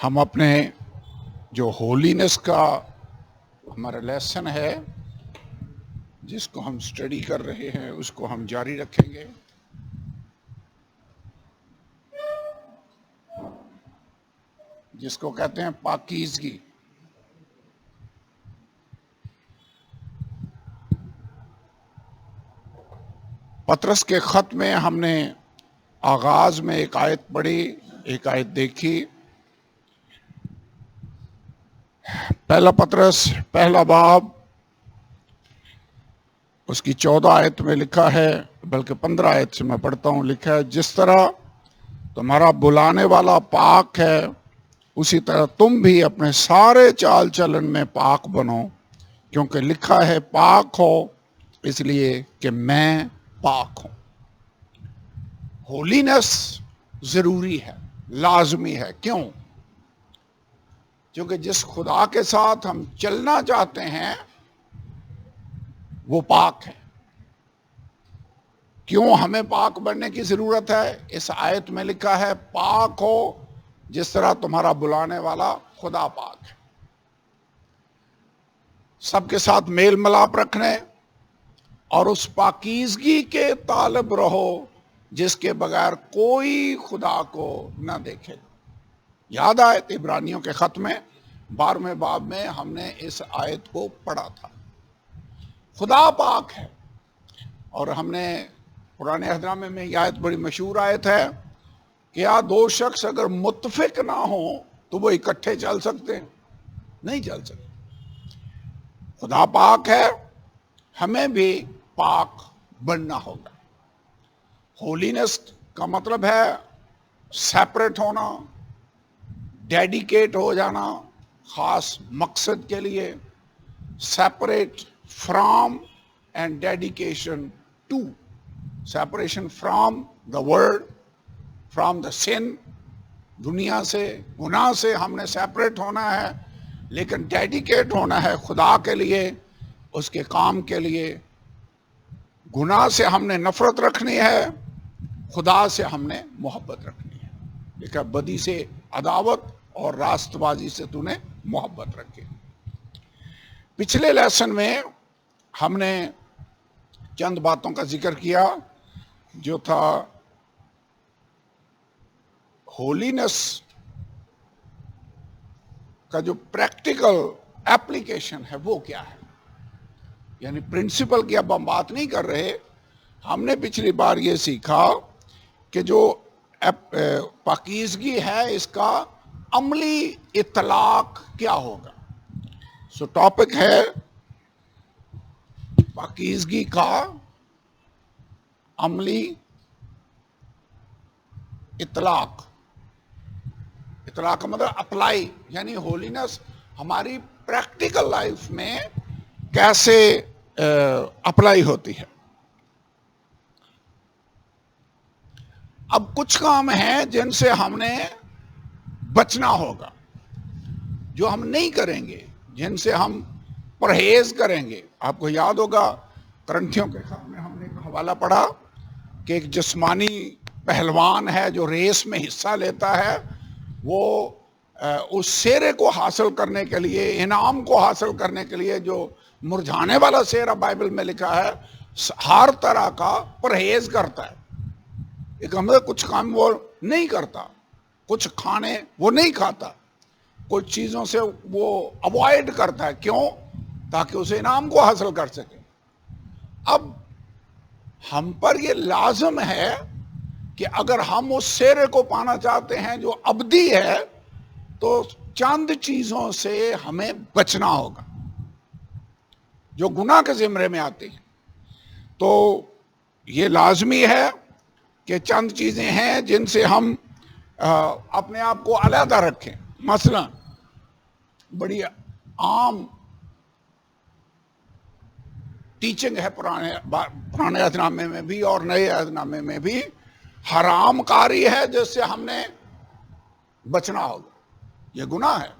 ہم اپنے جو ہولینس کا ہمارا لیسن ہے جس کو ہم سٹڈی کر رہے ہیں اس کو ہم جاری رکھیں گے. جس کو کہتے ہیں پاکیزگی. پطرس کے خط میں ہم نے آغاز میں ایک آیت پڑھی، ایک آیت دیکھی. پہلا پطرس پہلا باب اس کی 14 آیت میں لکھا ہے، بلکہ 15 آیت سے میں پڑھتا ہوں. لکھا ہے جس طرح تمہارا بلانے والا پاک ہے اسی طرح تم بھی اپنے سارے چال چلن میں پاک بنو، کیونکہ لکھا ہے پاک ہو اس لیے کہ میں پاک ہوں. ہولینس ضروری ہے، لازمی ہے. کیوں؟ کیونکہ جس خدا کے ساتھ ہم چلنا چاہتے ہیں وہ پاک ہے. کیوں ہمیں پاک بننے کی ضرورت ہے؟ اس آیت میں لکھا ہے پاک ہو جس طرح تمہارا بلانے والا خدا پاک ہے. سب کے ساتھ میل ملاپ رکھنے اور اس پاکیزگی کے طالب رہو جس کے بغیر کوئی خدا کو نہ دیکھے. یاد آیت عبرانیوں کے خط میں 12ویں باب میں ہم نے اس آیت کو پڑھا تھا. خدا پاک ہے. اور ہم نے پرانے عہد نامے میں یہ آیت بڑی مشہور آیت ہے کہ یا دو شخص اگر متفق نہ ہوں تو وہ اکٹھے چل سکتے ہیں؟ نہیں چل سکتے. خدا پاک ہے، ہمیں بھی پاک بننا ہوگا. ہولینس کا مطلب ہے سیپریٹ ہونا، ڈیڈیکیٹ ہو جانا خاص مقصد کے لیے. Separate from and dedication to. Separation from the world, from the sin, دنیا سے، گناہ سے ہم نے سیپریٹ ہونا ہے، لیکن ڈیڈیکیٹ ہونا ہے خدا کے لیے، اس کے کام کے لیے. گناہ سے ہم نے نفرت رکھنی ہے، خدا سے ہم نے محبت رکھنی ہے. لیکن بدی سے عداوت اور راست بازی سے تو نے محبت رکھی. پچھلے لیسن میں ہم نے چند باتوں کا ذکر کیا جو تھا ہولینس کا جو پریکٹیکل ایپلیکیشن ہے وہ کیا ہے. یعنی پرنسپل کی اب ہم بات نہیں کر رہے. ہم نے پچھلی بار یہ سیکھا کہ جو پاکیزگی ہے اس کا عملی اطلاق کیا ہوگا. سو ٹاپک ہے پاکیزگی کا عملی اطلاق. اطلاق کا مطلب اپلائی، یعنی ہولینس ہماری پریکٹیکل لائف میں کیسے اپلائی ہوتی ہے. اب کچھ کام ہیں جن سے ہم نے بچنا ہوگا، جو ہم نہیں کریں گے، جن سے ہم پرہیز کریں گے. آپ کو یاد ہوگا کرنتھیوں کے خط میں ہم نے ایک حوالہ پڑھا کہ ایک جسمانی پہلوان ہے جو ریس میں حصہ لیتا ہے، وہ اس سیرے کو حاصل کرنے کے لیے، انعام کو حاصل کرنے کے لیے، جو مرجھانے والا سیرا بائبل میں لکھا ہے، ہر طرح کا پرہیز کرتا ہے. ایک مطلب کچھ کام وہ نہیں کرتا، کچھ کھانے وہ نہیں کھاتا، کچھ چیزوں سے وہ اوائڈ کرتا ہے. کیوں؟ تاکہ اسے انعام کو حاصل کر سکے. اب ہم پر یہ لازم ہے کہ اگر ہم اس سیرے کو پانا چاہتے ہیں جو ابدی ہے تو چند چیزوں سے ہمیں بچنا ہوگا جو گناہ کے زمرے میں آتی ہیں. تو یہ لازمی ہے کہ چند چیزیں ہیں جن سے ہم اپنے آپ کو علیحدہ رکھیں. مثلا بڑی عام ٹیچنگ ہے پرانے عہد نامے میں بھی اور نئے عہد نامے میں بھی، حرام کاری ہے جس سے ہم نے بچنا ہوگا. یہ گناہ ہے.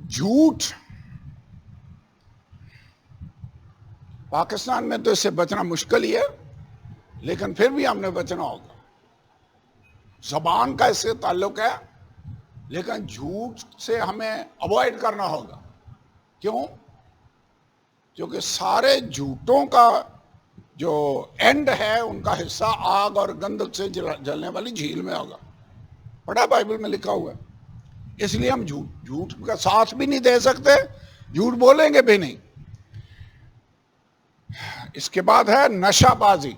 جھوٹ، پاکستان میں تو اس سے بچنا مشکل ہی ہے، لیکن پھر بھی ہم نے بچنا ہوگا. زبان کا اس سے تعلق ہے. لیکن جھوٹ سے ہمیں اوائڈ کرنا ہوگا. کیوں؟ کیونکہ سارے جھوٹوں کا جو اینڈ ہے ان کا حصہ آگ اور گندک سے جلنے والی جھیل میں ہوگا. پڑھا بائبل میں لکھا ہوا ہے. اس لیے ہم جھوٹ کا ساتھ بھی نہیں دے سکتے, جھوٹ بولیں گے بھی نہیں. اس کے بعد ہے نشہ بازی.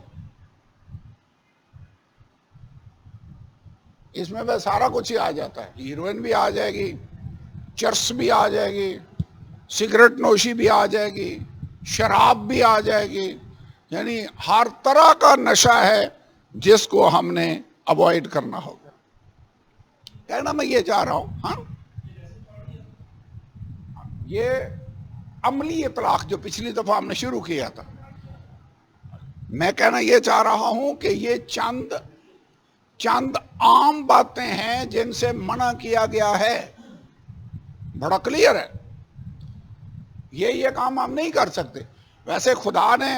اس میں بس سارا کچھ ہی آ جاتا ہے. ہیروئن بھی آ جائے گی, چرس بھی آ جائے گی, سگریٹ نوشی بھی آ جائے گی, شراب بھی آ جائے گی. یعنی ہر طرح کا نشہ ہے جس کو ہم نے اوائڈ کرنا ہوگا. کہنا میں یہ چاہ رہا ہوں, ہاں یہ عملی اطلاق جو پچھلی دفعہ ہم نے شروع کیا تھا, میں کہنا یہ چاہ رہا ہوں کہ یہ چند عام باتیں ہیں جن سے منع کیا گیا ہے. بڑا کلیئر ہے. یہ کام ہم نہیں کر سکتے. ویسے خدا نے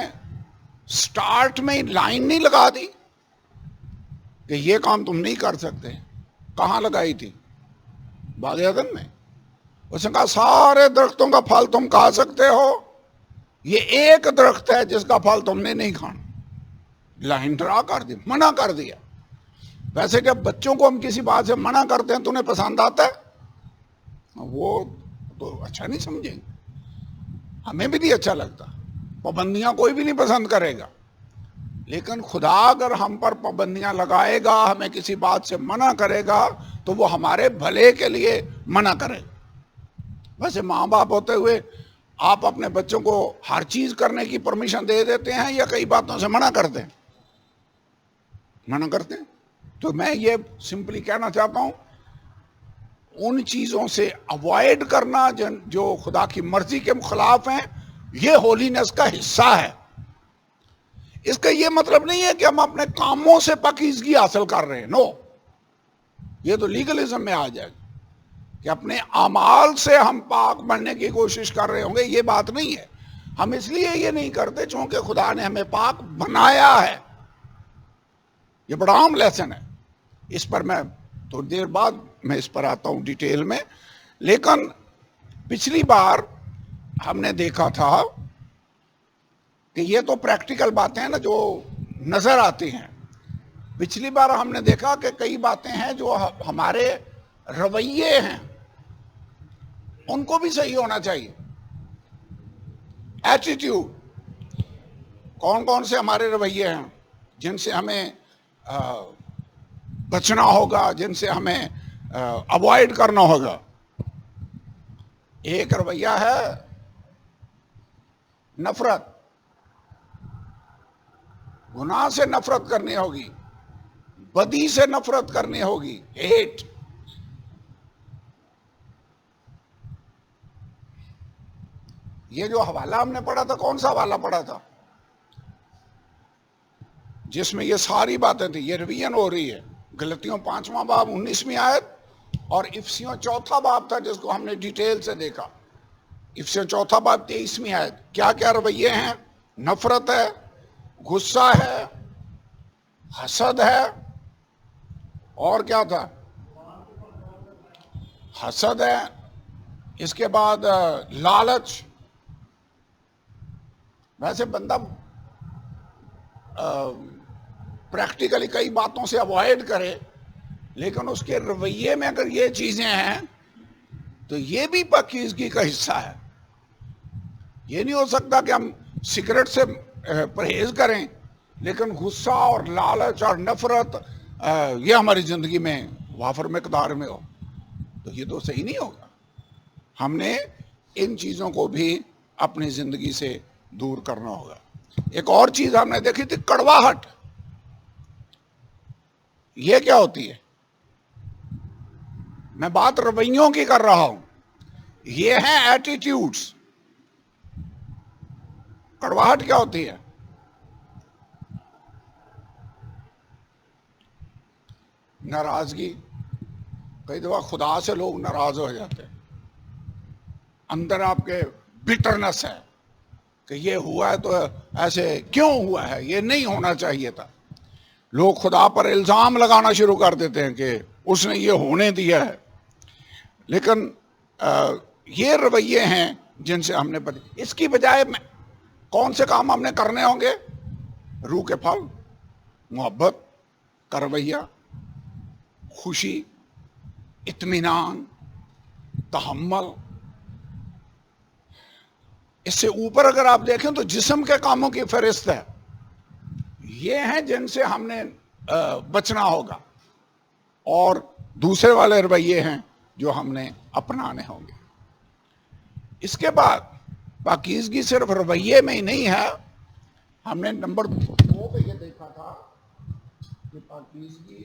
سٹارٹ میں لائن نہیں لگا دی کہ یہ کام تم نہیں کر سکتے. کہاں لگائی تھی؟ باغ عدن میں. اس نے کہا سارے درختوں کا پھل تم کھا سکتے ہو, یہ ایک درخت ہے جس کا پھل تم نے نہیں کھانا. لائن ڈرا کر دی, منع کر دیا. ویسے جب بچوں کو ہم کسی بات سے منع کرتے ہیں تو انہیں پسند آتا ہے؟ وہ تو اچھا نہیں سمجھیں گے, ہمیں بھی نہیں اچھا لگتا. پابندیاں کوئی بھی نہیں پسند کرے گا. لیکن خدا اگر ہم پر پابندیاں لگائے گا, ہمیں کسی بات سے منع کرے گا, تو وہ ہمارے بھلے کے لیے منع کرے گا. ویسے ماں باپ ہوتے ہوئے آپ اپنے بچوں کو ہر چیز کرنے کی پرمیشن دے دیتے ہیں یا کئی باتوں سے منع کرتے ہیں؟ منع کرتے ہیں. تو میں یہ سمپلی کہنا چاہتا ہوں, ان چیزوں سے اوائڈ کرنا جو خدا کی مرضی کے خلاف ہیں, یہ ہولینس کا حصہ ہے. اس کا یہ مطلب نہیں ہے کہ ہم اپنے کاموں سے پاکیزگی حاصل کر رہے ہیں. نو, یہ تو لیگلزم میں آ جائے گا کہ اپنے اعمال سے ہم پاک بننے کی کوشش کر رہے ہوں گے. یہ بات نہیں ہے. ہم اس لیے یہ نہیں کرتے چونکہ خدا نے ہمیں پاک بنایا ہے. یہ بڑا عام لیسن ہے. اس پر میں تھوڑی دیر بعد میں اس پر آتا ہوں ڈیٹیل میں. لیکن پچھلی بار ہم نے دیکھا تھا کہ یہ تو پریکٹیکل باتیں ہیں نا جو نظر آتی ہیں. پچھلی بار ہم نے دیکھا کہ کئی باتیں ہیں جو ہمارے رویے ہیں, ان کو بھی صحیح ہونا چاہیے. ایٹیٹیوڈ, کون کون سے ہمارے رویے ہیں جن سے ہمیں بچنا ہوگا, جن سے ہمیں اوائڈ کرنا ہوگا. ایک رویہ ہے نفرت, گناہ سے نفرت کرنی ہوگی, بدی سے نفرت کرنی ہوگی, ہیٹ. یہ جو حوالہ ہم نے پڑھا تھا, کون سا حوالہ پڑھا تھا جس میں یہ ساری باتیں تھیں؟ یہ ریویژن ہو رہی ہے. غلطیوں 5واں باب 19ویں آیت اور افسیوں 4تھا باب تھا جس کو ہم نے ڈیٹیل سے دیکھا. افسیوں 4تھا باب 23ویں آیت. کیا کیا رویے ہیں؟ نفرت ہے, غصہ ہے, حسد ہے, اور کیا تھا؟ حسد ہے. اس کے بعد لالچ. ویسے بندہ پریکٹیکلی کئی باتوں سے اوائڈ کرے, لیکن اس کے رویے میں اگر یہ چیزیں ہیں تو یہ بھی پاکیزگی کا حصہ ہے. یہ نہیں ہو سکتا کہ ہم سگریٹ سے پرہیز کریں لیکن غصہ اور لالچ اور نفرت یہ ہماری زندگی میں وافر مقدار میں ہو. تو یہ تو صحیح نہیں ہوگا. ہم نے ان چیزوں کو بھی اپنی زندگی سے دور کرنا ہوگا. ایک اور چیز ہم نے دیکھی تھی, کڑواہٹ. یہ کیا ہوتی ہے؟ میں بات رویوں کی کر رہا ہوں. یہ ہیں ایٹیٹیوڈز. کڑواہٹ کیا ہوتی ہے؟ ناراضگی. کئی دفعہ خدا سے لوگ ناراض ہو جاتے ہیں, اندر آپ کے بٹرنس ہے کہ یہ ہوا ہے تو ایسے کیوں ہوا ہے, یہ نہیں ہونا چاہیے تھا. لوگ خدا پر الزام لگانا شروع کر دیتے ہیں کہ اس نے یہ ہونے دیا ہے. لیکن یہ رویے ہیں جن سے ہم نے اس کی بجائے کون سے کام ہم نے کرنے ہوں گے؟ روح کے پھل، محبت کا رویہ، خوشی، اطمینان، تحمل. اس سے اوپر اگر آپ دیکھیں تو جسم کے کاموں کی فہرست ہے. یہ ہیں جن سے ہم نے بچنا ہوگا، اور دوسرے والے رویے ہیں جو ہم نے اپنانے ہوں گے. اس کے بعد پاکیزگی صرف رویے میں ہی نہیں ہے. ہم نے نمبر 2 پہ یہ دیکھا تھا کہ پاکیزگی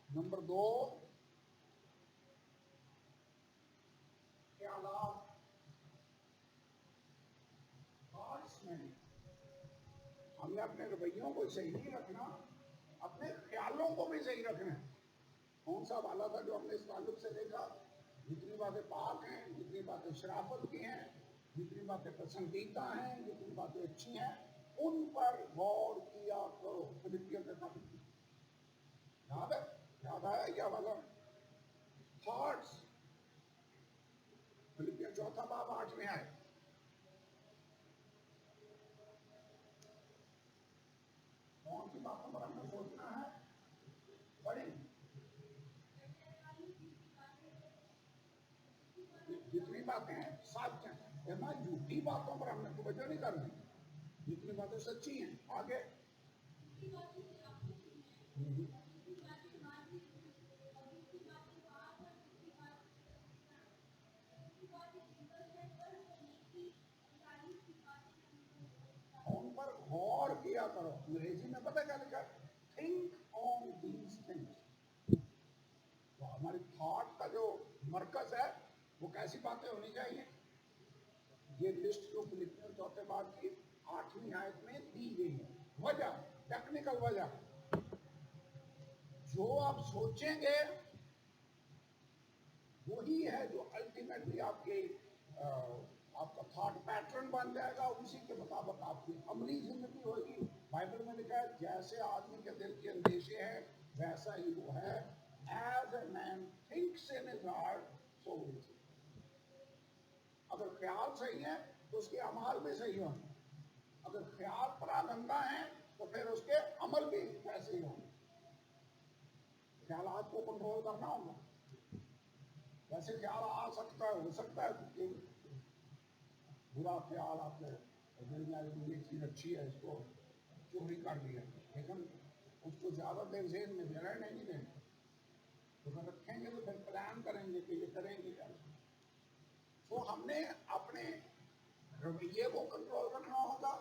نمبر 2 خیالات میں ہم نے اپنے رویوں کو صحیح نہیں رکھنا، اپنے خیالوں کو بھی صحیح رکھنا ہے. کون سا والا تھا جو ہم نے اس تعلق سے دیکھا؟ جتنی باتیں پاک ہیں، جتنی باتیں شرافت کی ہیں، جتنی باتیں پسندیدہ ہیں، جتنی باتیں اچھی ہیں، ان پر غور کیا کرو. فلپیوں کے خط یاد ہے؟ یاد آیا کیا والا؟ تھاٹس. فلپیوں 4 باب 8 میں آئے. کون سی باتوں پر ہم نے سوچنا ہے؟ بڑی جتنی باتیں ہیں سچ ہیں، جھوٹی باتوں پر ہم نے توجہ نہیں کرنی. جتنی باتیں سچی ہیں. آگے ان پر غور کیا کرو. انگریزی میں پتہ کیا لکھا؟ Think on these things. تو ہماری تھاٹ کا جو مرکز ہے وہ کیسی باتیں ہونی چاہیے؟ یہ لسٹ جو فلپیوں 4 باب کی 8ویں آیت میں دی گئی ہے. وجہ، ٹیکنیکل وجہ، جو آپ سوچیں گے وہی ہے جو الٹیمیٹلی آپ کے آپ کا تھاٹ پیٹرن بن جائے گا. اسی کے مطابق آپ کی عملی زندگی ہوگی. بائبل میں لکھا ہے جیسے آدمی کے دل کے اندیشے ہیں ویسا ہی وہ ہے. As a man thinks in his heart, so is he. اگر خیال صحیح ہے تو اس کے اعمال بھی صحیح ہوں گے. اگر خیال پراگندہ ہیں تو پھر اس کے عمل بھی ویسے ہی ہوں گے. خیالات کو کنٹرول کرنا ہوگا. ویسے خیال آ سکتا ہے، ہو سکتا ہے کہ برا خیال آپ کے دل میں یہ چیز اچھی ہے، اس کو چوری کر لیا، لیکن اس کو زیادہ دیر ذہن میں رہنے نہیں دیں. تو اگر رکھیں گے تو پھر پلان کریں گے کہ یہ کریں گے کیا. تو ہم نے اپنے رویے کو کنٹرول رکھنا ہوگا،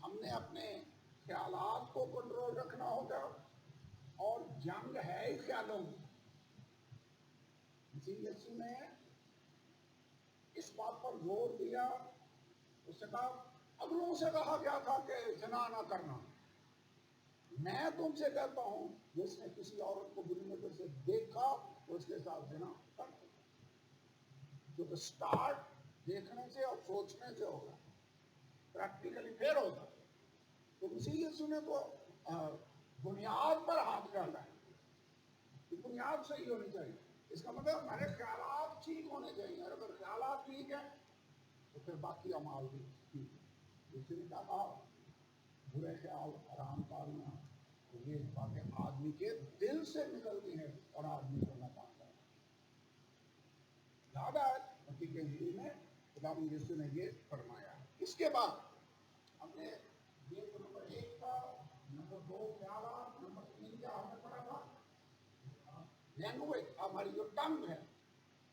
ہم نے اپنے خیالات کو کنٹرول رکھنا ہوگا، اور جنگ ہے ہی خیالوں کی. اسی یسوع نے اس بات پر زور دیا. اس نے کہا اگلوں سے کہا گیا تھا کہ زنا نہ کرنا، میں تم سے کہتا ہوں جس نے کسی عورت کو بری نظر سے دیکھا تو اس کے ساتھ زنا کر دو. جو سٹارٹ دیکھنے سے اور سوچنے سے ہوگا، پریکٹیکلی پھر ہوگا. تو اسی یسوع نے تو بنیاد پر ہاتھ ڈالا ہے. بنیاد صحیح ہونی چاہیے. اس کا مطلب ہمارے خیالات ٹھیک ہونے چاہیے، اور اگر خیالات ٹھیک ہیں تو پھر باقی اعمال بھی ٹھیک ہے. اس نے کہا برے خیال حرام کرنا، یہ باتیں آدمی کے دل سے نکلتی ہیں اور آدمی کو نہ پاتا ہے. یاد ہے متی کے انجیل میں خدا یسوع نے یہ فرمایا. اس کے بعد ہم نے یہ تو نمبر 1 تھا. نمبر 2 خیالات. نمبر 3 کیا ہم نے پڑھا تھا؟ لینگویج. ہماری جو ٹنگ ہے،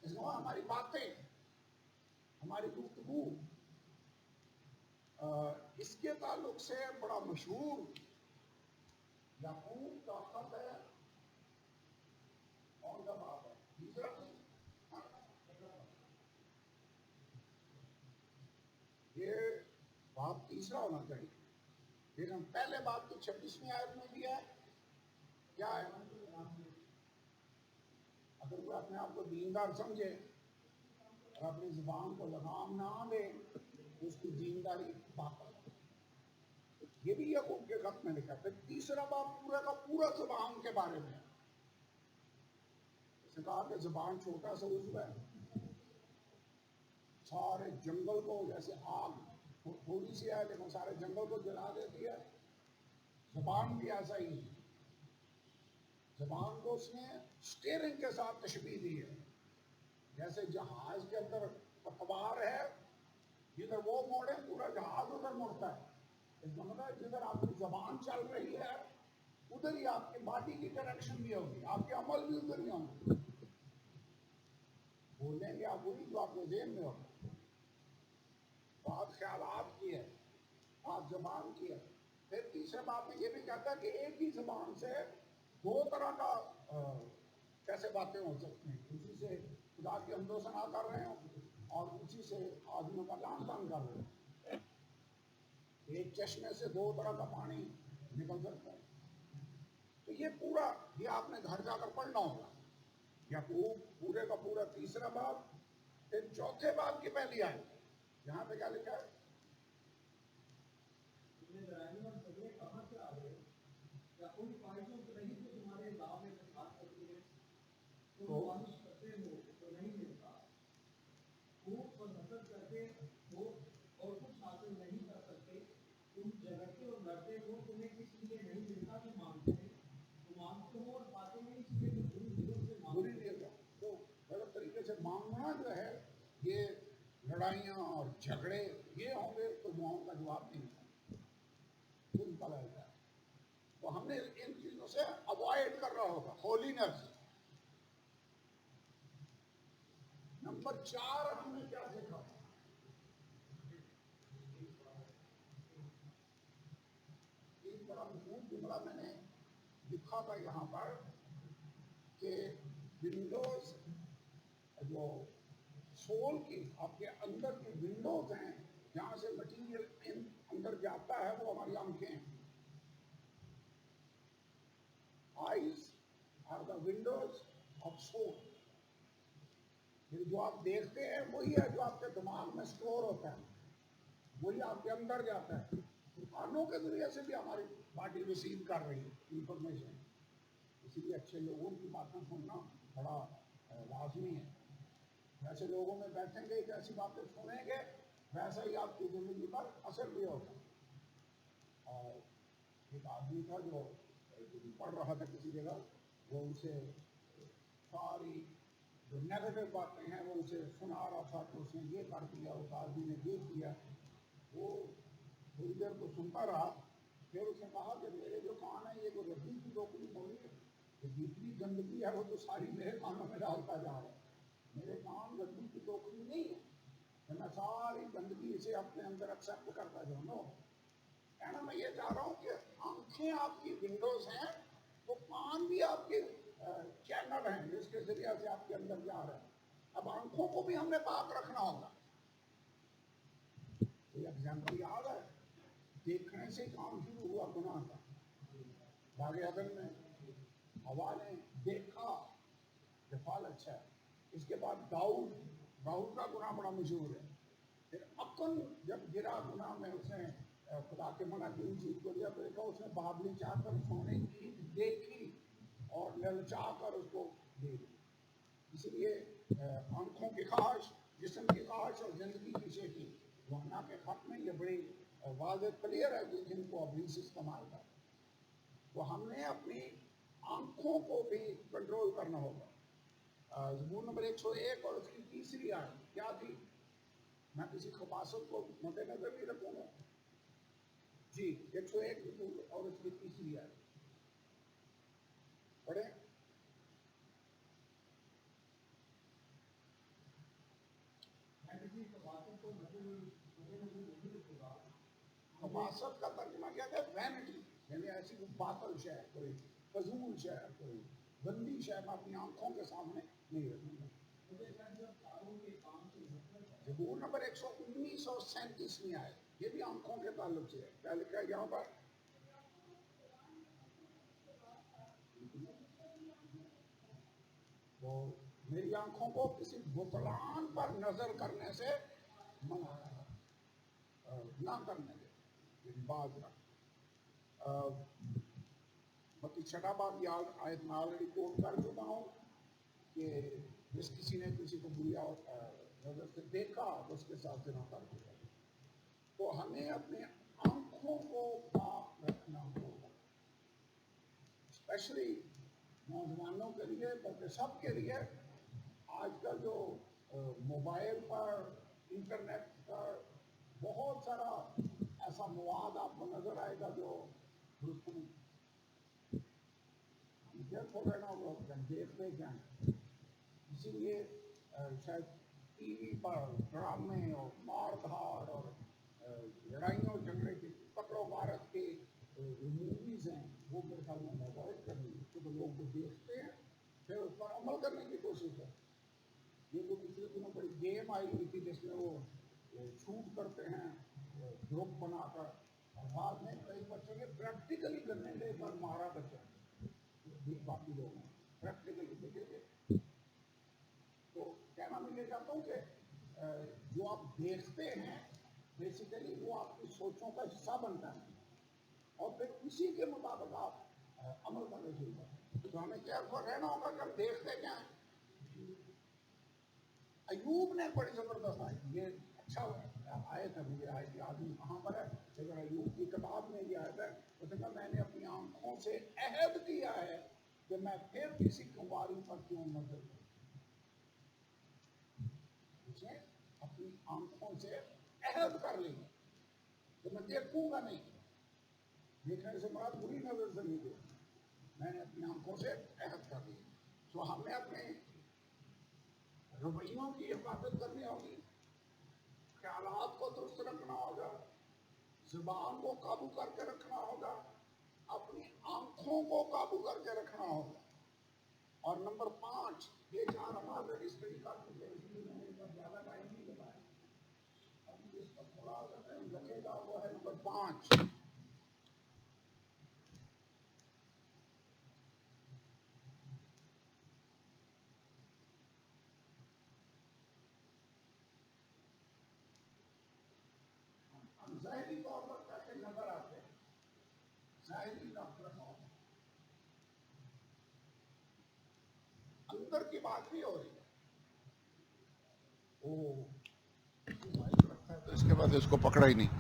اس میں ہماری باتیں، ہماری گفتگو. اس کے تعلق سے بڑا مشہور یعقوب کا خط ہے. کون سا باب ہے؟ تیسرا. یہ باب تیسرا ہونا چاہیے. لیکن پہلے باب کی 26ویں آیت میں بھی ہے. کیا ہے؟ اگر کوئی اپنے آپ کو دیندار سمجھے اور اپنی زبان کو لگام نہ دے اس کی دینداری باقی. یہ بھی یعقوب کے خط میں لکھا. پھر تیسرا باب پورا کا پورا زبان کے بارے میں. اس نے کہا کہ زبان چھوٹا سا عضو ہے, سارے جنگل کو جیسے آگ تھوڑی سی ہے لیکن سارے جنگل کو جلا دیتی ہے, زبان بھی ایسا ہی ہے. زبان کو اس نے اسٹیئرنگ کے ساتھ تشبیہ دی ہے, جیسے جہاز کے اندر پتوار ہے, جدھر وہ موڑے پورا جہاز ادھر مڑتا ہے. اس کا مطلب جدھر آپ کی زبان چل رہی ہے ادھر ہی آپ کی باڈی کی ڈائریکشن بھی ہوگی, آپ کے عمل بھی ادھر ہی ہوں گے. بولیں گے آپ وہی جو آپ کے ذہن میں ہوگا. بات خیالات کی ہے, بات زبان کی ہے. پھر تیسرے بات میں یہ بھی کہتا ہے کہ ایک ہی زبان سے دو طرح کا کیسے باتیں ہو سکتی ہیں. کسی سے خدا کی حمد و ثنا کر رہے ہوں اور کسی سے آدمیوں کا لعن طعن کر رہے ہیں. ایک چشمے سے دو طرح کا پانی نکل سکتا ہے. تو یہ پورا یہ آپ نے گھر جا کر پڑھنا ہوگا. یعقوب پورے کا پورا تیسرا باب. پھر چوتھے باب کی پہلی آیت یہاں پہ کیا لکھا ہے؟ لڑائیوں اور جھگڑے کہاں سے آ گئے؟ یا ان خواہشوں سے نہیں جو تمہارے گاؤں میں فساد کرتی ہے؟ تم خواہش کرتے ہو تو نہیں ملتا, خوب اور نفرت کرتے ہو اور کچھ حاصل نہیں کر سکتے. تم جھگڑتے اور لڑتے ہو, تمہیں کس لیے نہیں ملتا جو مانگتے ہیں؟ تم مانگتے ہو اور پاتے نہیں اس لیے جو بری دلوں سے مانگتے ہو. تو غلط طریقے سے مانگنا جو ہے یہ لڑائیاں اور جھگڑے یہ ہوں گے تو دعاؤں کا جواب نہیں ملتا. خود پڑا ہے. تو ہم نے ان چیزوں سے اوائڈ کرنا ہوگا. ہولینس. نمبر 4 ہم نے کیا سیکھا؟ ایک بڑا مشہور جملہ میں نے لکھا تھا یہاں پر کہ ونڈوز جو سول کی آپ کے اندر کی ونڈوز ہیں جہاں سے مٹیریل اندر جاتا ہے وہ ہماری آنکھیں ہیں. Eyes are the windows of soul. جو آپ دیکھتے ہیں وہی ہے جو آپ کے دماغ میں سٹور ہوتا ہے, وہی آپ کے اندر جاتا ہے. کانوں کے ذریعے سے بھی ہماری باڈی ریسیو کر رہی ہے انفارمیشن. اسی لیے اچھے لوگوں کی باتیں سننا بڑا لازمی ہے. ویسے لوگوں میں بیٹھیں گے جیسی باتیں سنیں گے ویسا ہی آپ کی زندگی پر اثر بھی ہوگا. اور ایک آدمی تھا جو پڑھ رہا تھا کسی جگہ, وہ ان سے ساری جو نیگیٹو باتیں ہیں وہ اسے سنا رہا تھا کہ اس نے یہ کر دیا, اس آدمی نے یہ کیا. وہ تھوڑی دیر کو سنتا رہا, پھر اس نے کہا کہ میرے جو کان ہے یہ جو ربی کی ٹوکری تھوڑی ہے, کہ جتنی گندگی ہے وہ تو ساری میرے کانوں میں ڈالتا جا رہا ہے. میرے کان ربی کی ٹوکری نہیں ہے کہ میں ساری گندگی سے اپنے اندر ایکسیپٹ کرتا جاؤں. نو, کہنا میں یہ چاہ رہا ہوں کہ آنکھیں آپ کی ونڈوز ہیں تو کان بھی آپ کے چینل ہیں جس کے ذریعے سے آپ کے اندر جا رہے ہیں. اب آنکھوں کو بھی ہم نے پاک رکھنا ہوگا. کوئی ایگزامپل یاد ہے؟ دیکھنے سے کام شروع ہوا گناہ کا. باغ عدن میں ہوا نے دیکھا کہ پھل اچھا ہے. اس کے بعد داؤد کا گناہ بڑا مشہور ہے. پھر اپن جب گرا گناہ میں اس نے خدا کے منع کی ان چیز کو لیا تو دیکھا اس نے بابلی چاہ کر سونے کی دیکھی اور للچا کر اس کو دے دی. اس لیے آنکھوں کی خواہش, جسم کی خواہش اور زندگی کی شیخی وہاں کے خط میں یہ بڑی واضح کلیئر ہے کہ جن کو ابلیس استعمال کر. تو ہم نے اپنی آنکھوں کو بھی کنٹرول کرنا ہوگا. زبور نمبر 101 اور اس کی تیسری آیت کیا تھی؟ میں کسی خباصت کو مد نظر نہیں رکھوں گا. جی 101 زبور اور اس کی تیسری آیت پڑھیں. خباثت کا ترجمہ کیا ہے؟ وینٹی, یعنی ایسی کوئی باطل شے, کوئی فضول شے, کوئی گندی شے میں اپنی آنکھوں کے سامنے نہیں رکھوں گا. زبور نمبر 119 اور 37 میں آئے, یہ بھی آنکھوں کے تعلق سے ہے. کیا لکھا ہے یہاں پر؟ وہ میری آنکھوں کو کسی بطلان پر نظر کرنے سے منع ہے. نہ کرنے دے، باز رکھ۔ باقی چھٹا بات یہ آیت میں آلریڈی کوٹ کر چکا ہوں کہ جس کسی نے کسی کو بری نظر سے دیکھا اس کے ساتھ زنا کر دیا، تو ہمیں اپنے آنکھوں کو پاک رکھنا ہوگا، اسپیشلی نوجوانوں کے لیے، بلکہ سب کے لیے۔ آج کل جو موبائل پر، انٹرنیٹ پر بہت سارا ایسا مواد آپ کو نظر آئے گا جو درست نہیں، ہم کیئرفل رہنا ہوگا، ہم دیکھتے جائیں۔ اسی لیے شاید ٹی وی پر ڈرامے اور مار دھاڑ اور لڑائیوں جھگڑے کی پکڑو بھارت کی موویز ہیں، وہ میرے خیال میں اوائڈ کرنی ہے، کیونکہ لوگ وہ دیکھتے ہیں پھر اس پر عمل کرنے کی کوشش کرتے ہیں۔ یہ جو پچھلے دنوں بڑی گیم آئی ہوئی تھی جس میں وہ شوٹ کرتے ہیں گروپ بنا کر، اور بعد میں کئی بچوں نے پریکٹیکلی کرنے لے پر مارا بچہ، باقی لوگوں نے پریکٹیکلی دیکھے گے۔ تو کہنا میں یہ چاہتا ہوں کہ جو آپ دیکھتے ہیں بیسیکلی وہ آپ کی سوچوں کا حصہ بنتا ہے، اور پھر اسی کے مطابق آپ عمل کرنے شروع کرتے ہیں۔ تو ہمیں کیئرفل رہنا ہوگا کہ ہم دیکھتے کیا ہیں۔ ایوب نے بڑی زبردست آئی، یہ اچھا آیت ہے، مجھے آیت یاد نہیں کہاں پر ہے، لیکن ایوب کی کتاب میں یہ آیت ہے، اس نے کہا میں نے اپنی آنکھوں سے عہد کیا ہے کہ میں پھر کسی کنواری پر کیوں نظر کروں۔ اس نے اپنی آنکھوں سے عہد کر لی کہ میں دیکھوں گا نہیں، دیکھنے سے مراد بری نظر سے نہیں دیکھوں، میں نے اپنی آنکھوں سے عہد کر لی۔ تو ہمیں اپنے رویوں کی حفاظت کرنی ہوگی، خیالات کو درست رکھنا ہوگا، زبان کو قابو کر کے رکھنا ہوگا، اپنی آنکھوں کو قابو کر کے رکھنا ہوگا۔ اور نمبر 5، یہ 4 ہمارے اسٹڈی کر چکے ہیں، اس لیے میں نے اس پر زیادہ ٹائم نہیں لگایا، ابھی اس پر تھوڑا سا ٹائم لگے گا، وہ ہے نمبر 5۔ ظاہری طور پر کیسے نظر آتے ہیں، ظاہری رکھ رکھاؤ، اندر کی بات بھی ہو رہی ہے۔ تو اس کے بعد اس کو پکڑا ہی نہیں۔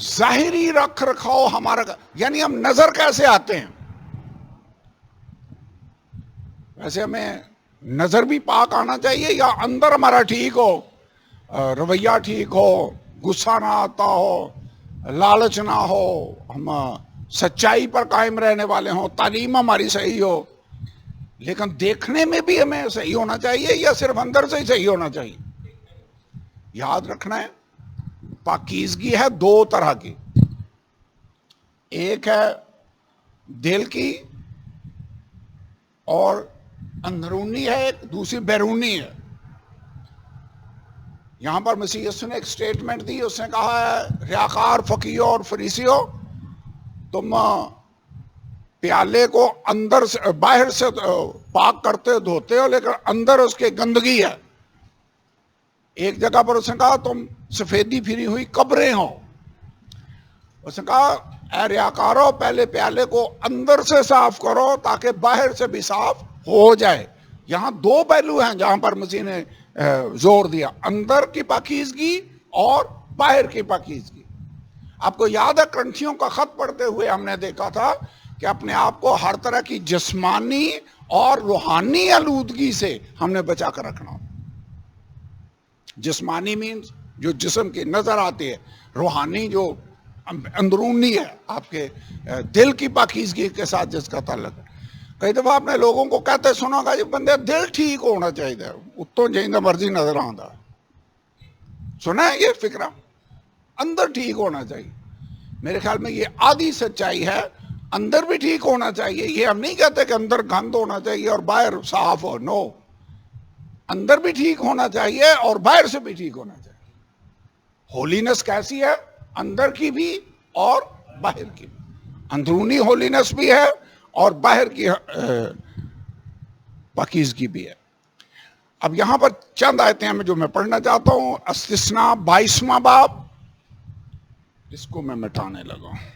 ظاہری رکھ رکھاؤ ہمارا، یعنی ہم نظر کیسے آتے ہیں؟ ویسے ہمیں نظر بھی پاک آنا چاہیے، یا اندر ہمارا ٹھیک ہو، رویہ ٹھیک ہو، غصہ نہ آتا ہو، لالچ نہ ہو، ہم سچائی پر قائم رہنے والے ہوں، تعلیم ہماری صحیح ہو، لیکن دیکھنے میں بھی ہمیں صحیح ہونا چاہیے، یا صرف اندر سے ہی صحیح ہونا چاہیے؟ یاد رکھنا ہے پاکیزگی ہے 2 طرح کی، ایک ہے دل کی اور اندرونی ہے، ایک دوسری بیرونی ہے۔ یہاں پر مسیح یسوع نے ایک سٹیٹمنٹ دی، اس نے کہا ہے ریاکار فقیوں اور فریسیوں، تم پیالے کو اندر سے باہر سے پاک کرتے دھوتے ہو، لیکن اندر اس کے گندگی ہے۔ ایک جگہ پر اس نے کہا تم سفیدی پھری ہوئی قبریں ہو۔ اس نے کہا اے ریاکارو، پہلے پیالے کو اندر سے صاف کرو تاکہ باہر سے بھی صاف ہو جائے۔ یہاں 2 پہلو ہیں جہاں پر مسیح نے زور دیا، اندر کی پاکیزگی اور باہر کی پاکیزگی۔ آپ کو یاد ہے کرنتھیوں کا خط پڑھتے ہوئے ہم نے دیکھا تھا کہ اپنے آپ کو ہر طرح کی جسمانی اور روحانی آلودگی سے ہم نے بچا کر رکھنا۔ جسمانی مینز جو جسم کی نظر آتی ہے، روحانی جو اندرونی ہے، آپ کے دل کی پاکیزگی کے ساتھ جس کا تعلق ہے۔ کئی دفعہ آپ نے لوگوں کو کہتے سنا گا یہ بندے دل ٹھیک ہونا چاہیے، اتوں جائیں مرضی نظر آتا، سنا ہے یہ فکرہ؟ اندر ٹھیک ہونا چاہیے۔ میرے خیال میں یہ آدھی سچائی ہے، اندر بھی ٹھیک ہونا چاہیے۔ یہ ہم نہیں کہتے کہ اندر گند ہونا چاہیے اور باہر صاف ہو، نو، اندر بھی ٹھیک ہونا چاہیے اور باہر سے بھی ٹھیک ہونا چاہیے۔ ہولینس کیسی ہے؟ اندر کی بھی اور باہر کی بھی، اندرونی ہولینس بھی ہے اور باہر کی پاکیزگی بھی ہے۔ اب یہاں پر چند آیتیں ہیں جو میں پڑھنا چاہتا ہوں. استثناء 22واں باب، اس کو میں مٹانے لگا ہوں.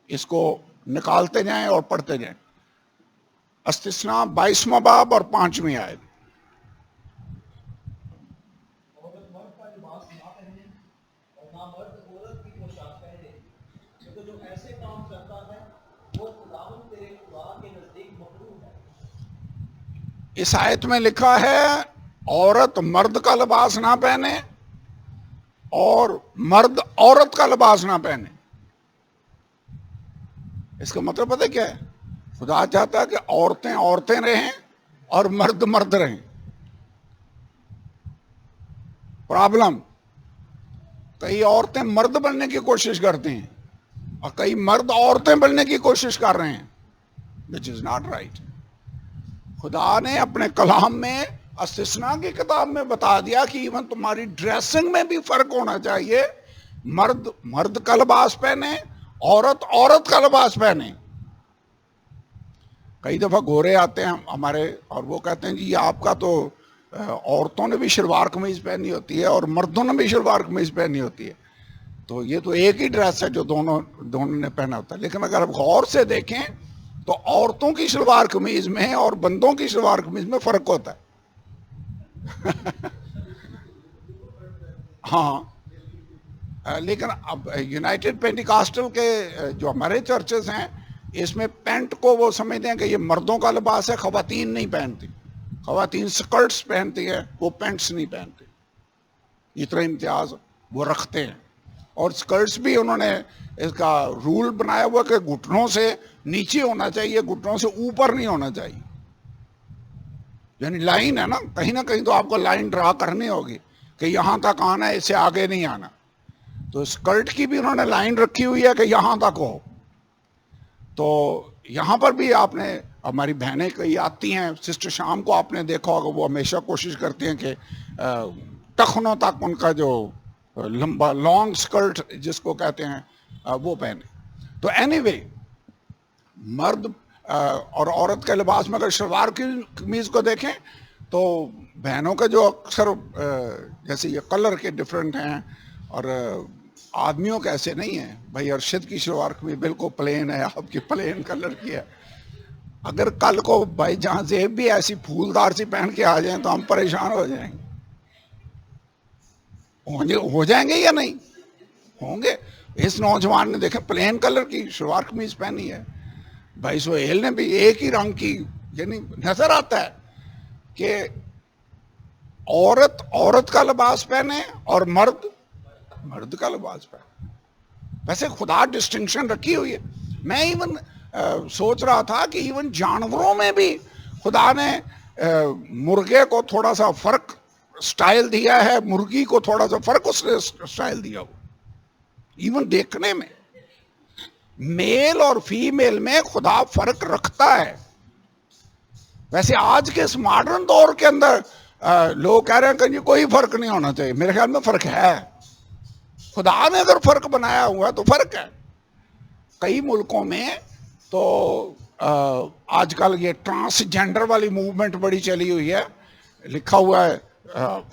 اس کو نکالتے جائیں اور پڑھتے جائیں. استثناء 22واں باب اور 5ویں آیت. اس آیت میں لکھا ہے عورت مرد کا لباس نہ پہنے اور مرد عورت کا لباس نہ پہنے. اس کا مطلب پتہ کیا ہے؟ خدا چاہتا ہے کہ عورتیں عورتیں رہیں اور مرد مرد رہیں. پرابلم، کئی عورتیں مرد بننے کی کوشش کرتی ہیں اور کئی مرد عورتیں بننے کی کوشش کر رہے ہیں، which is not right. خدا نے اپنے کلام میں استثناء کی کتاب میں بتا دیا کہ ایون تمہاری ڈریسنگ میں بھی فرق ہونا چاہیے. مرد مرد کا لباس پہنے، عورت عورت کا لباس پہنے. کئی دفعہ گورے آتے ہیں ہمارے اور وہ کہتے ہیں جی آپ کا تو عورتوں نے بھی شلوار قمیض پہنی ہوتی ہے اور مردوں نے بھی شلوار قمیض پہنی ہوتی ہے، تو یہ تو ایک ہی ڈریس ہے جو دونوں نے پہنا ہوتا ہے. لیکن اگر آپ غور سے دیکھیں تو عورتوں کی شلوار قمیض میں اور بندوں کی شلوار قمیض میں فرق ہوتا ہے. ہاں، لیکن اب یونائٹڈ پینٹیکاسٹل کے جو ہمارے چرچز ہیں اس میں پینٹ کو وہ سمجھتے ہیں کہ یہ مردوں کا لباس ہے، خواتین نہیں پہنتی. خواتین سکرٹس پہنتی ہے، وہ پینٹس نہیں پہنتی. اتنا امتیاز وہ رکھتے ہیں. اور سکرٹس بھی انہوں نے اس کا رول بنایا ہوا کہ گھٹنوں سے نیچے ہونا چاہیے، گھٹنوں سے اوپر نہیں ہونا چاہیے. یعنی لائن ہے نا، کہیں نہ کہیں تو آپ کو لائن ڈرا کرنی ہوگی کہ یہاں تک آنا ہے، اس سے آگے نہیں آنا. تو اسکرٹ کی بھی انہوں نے لائن رکھی ہوئی ہے کہ یہاں تک ہو. تو یہاں پر بھی آپ نے ہماری بہنیں کئی آتی ہیں، سسٹر شام کو آپ نے دیکھا ہوگا وہ ہمیشہ کوشش کرتی ہیں کہ ٹخنوں تک ان کا جو لمبا لانگ اسکرٹ جس کو کہتے ہیں وہ پہنے. تو اینی وے مرد اور عورت کے لباس میں اگر شلوار کی قمیض کو دیکھیں تو بہنوں کا جو اکثر جیسے یہ کلر کے ڈفرینٹ ہیں اور آدمیوں کے ایسے نہیں ہیں. بھائی ارشد کی شلوار قمیض بالکل پلین ہے، آپ کی پلین کلر کی ہے. اگر کل کو بھائی جہاں زیب بھی ایسی پھولدار سی پہن کے آ جائیں تو ہم پریشان ہو جائیں گے. ہو جائیں گے یا نہیں ہوں گے؟ اس نوجوان نے دیکھا پلین کلر کی شلوار قمیض پہنی ہے. بھائی سہیل نے بھی ایک ہی رنگ کی. یعنی نظر آتا ہے کہ عورت عورت کا لباس پہنے اور مرد مرد کا لباس پہنے. ویسے خدا ڈسٹنکشن رکھی ہوئی ہے. میں ایون سوچ رہا تھا کہ ایون جانوروں میں بھی خدا نے مرغے کو تھوڑا سا فرق سٹائل دیا ہے، مرغی کو تھوڑا سا فرق اس نے سٹائل دیا ہو. ایون دیکھنے میں میل اور فیمیل میں خدا فرق رکھتا ہے. ویسے آج کے اس ماڈرن دور کے اندر لوگ کہہ رہے ہیں کہ کوئی فرق نہیں ہونا چاہیے. میرے خیال میں فرق ہے. خدا نے اگر فرق بنایا ہوا تو فرق ہے. کئی ملکوں میں تو آج کل یہ ٹرانسجینڈر والی موومنٹ بڑی چلی ہوئی ہے. لکھا ہوا ہے